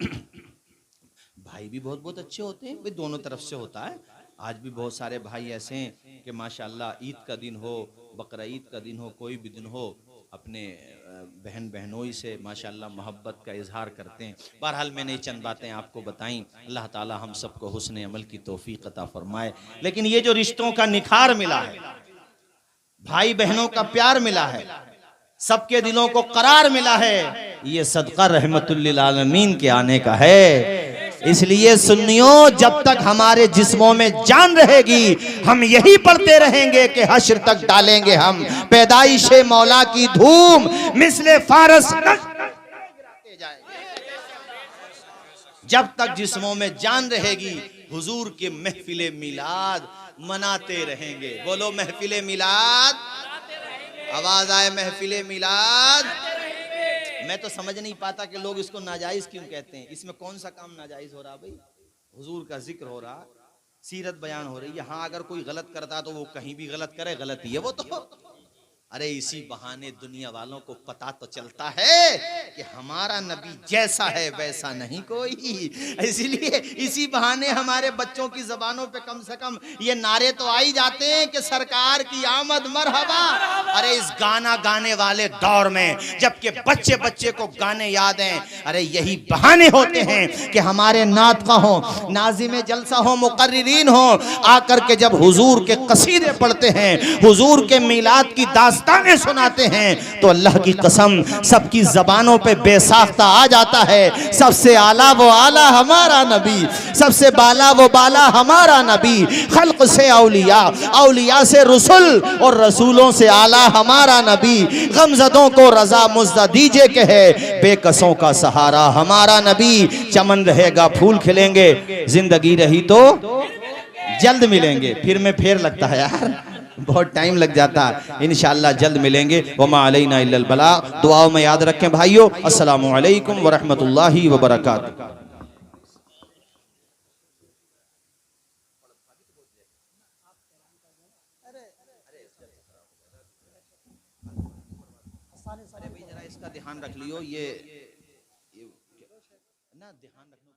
भाई भी बहुत बहुत अच्छे होते हैं, भाई दोनों तरफ से होता है। आज भी बहुत सारे भाई ऐसे हैं कि माशाल्लाह ईद का दिन हो, बकरा ईद का दिन हो, कोई भी दिन हो, अपने बहन बहनोई से माशाल्लाह मोहब्बत का इजहार करते हैं। बहरहाल मैंने ये चंद बातें आपको बताई, अल्लाह ताला हम सबको हुस्न अमल की तौफीक अता फरमाए। लेकिन ये जो रिश्तों का निखार मिला है, भाई बहनों का प्यार मिला है, सबके दिलों को करार मिला है, ये सदका रहमतुल लिल आलमीन के आने का है। इसलिए सुन्नियों, जब तक हमारे जिस्मों में जान रहेगी हम यही पढ़ते रहेंगे कि हश्र तक डालेंगे हम पैदाइशे मौला की धूम मिसले फारस। जब तक जिस्मों में जान रहेगी हुजूर के महफिले मिलाद मनाते रहेंगे। बोलो महफिले मिलाद। आवाज आए महफिले मिलाद। मैं तो समझ नहीं पाता कि लोग इसको नाजायज क्यों कहते हैं। इसमें कौन सा काम नाजायज हो रहा भाई? हुजूर का जिक्र हो रहा, सीरत बयान हो रही है। हाँ, अगर कोई गलत करता तो वो कहीं भी गलत करे, गलती है वो तो। अरे इसी बहाने दुनिया वालों को पता तो चलता है कि हमारा नबी जैसा है वैसा नहीं कोई। इसलिए इसी बहाने हमारे बच्चों की जबानों पे कम से कम ये नारे तो आ ही जाते हैं कि सरकार की आमद मरहबा। अरे इस गाना गाने वाले दौर में जबकि बच्चे बच्चे को गाने याद हैं, अरे यही बहाने होते हैं कि हमारे नात का हो, नाजिम जलसा हो, मुकर्रिरीन हो, आकर के जब हुजूर के कसीदे पढ़ते हैं, हुजूर के मिलाद की दास्तानें सुनाते हैं, तो अल्लाह की कसम सबकी जबानों पे बेसाख्ता आ जाता है। सबसे आला वो आला हमारा नबी, सबसे बाला वो बाला हमारा नबी। खल्क से औलिया, औलिया से रसूल और रसूलों से आला हमारा नबी। गमजदों को रजा मुज्जा दीजिए के है, बेकसों का सहारा हमारा नबी। चमन रहेगा फूल खिलेंगे, जिंदगी रही तो जल्द मिलेंगे। फिर में फेर लगता है यार, बहुत टाइम लग जाता है। इंशाअल्लाह जल्द मिलेंगे। वमा अलैना इल्लल बला। दुआओं में याद रखें भाइयों। अस्सलामु अलैकुम व रहमतुल्लाहि व बरकातुहू। अरे भाई जरा इसका ध्यान रख लियो, ये ना ध्यान रखना।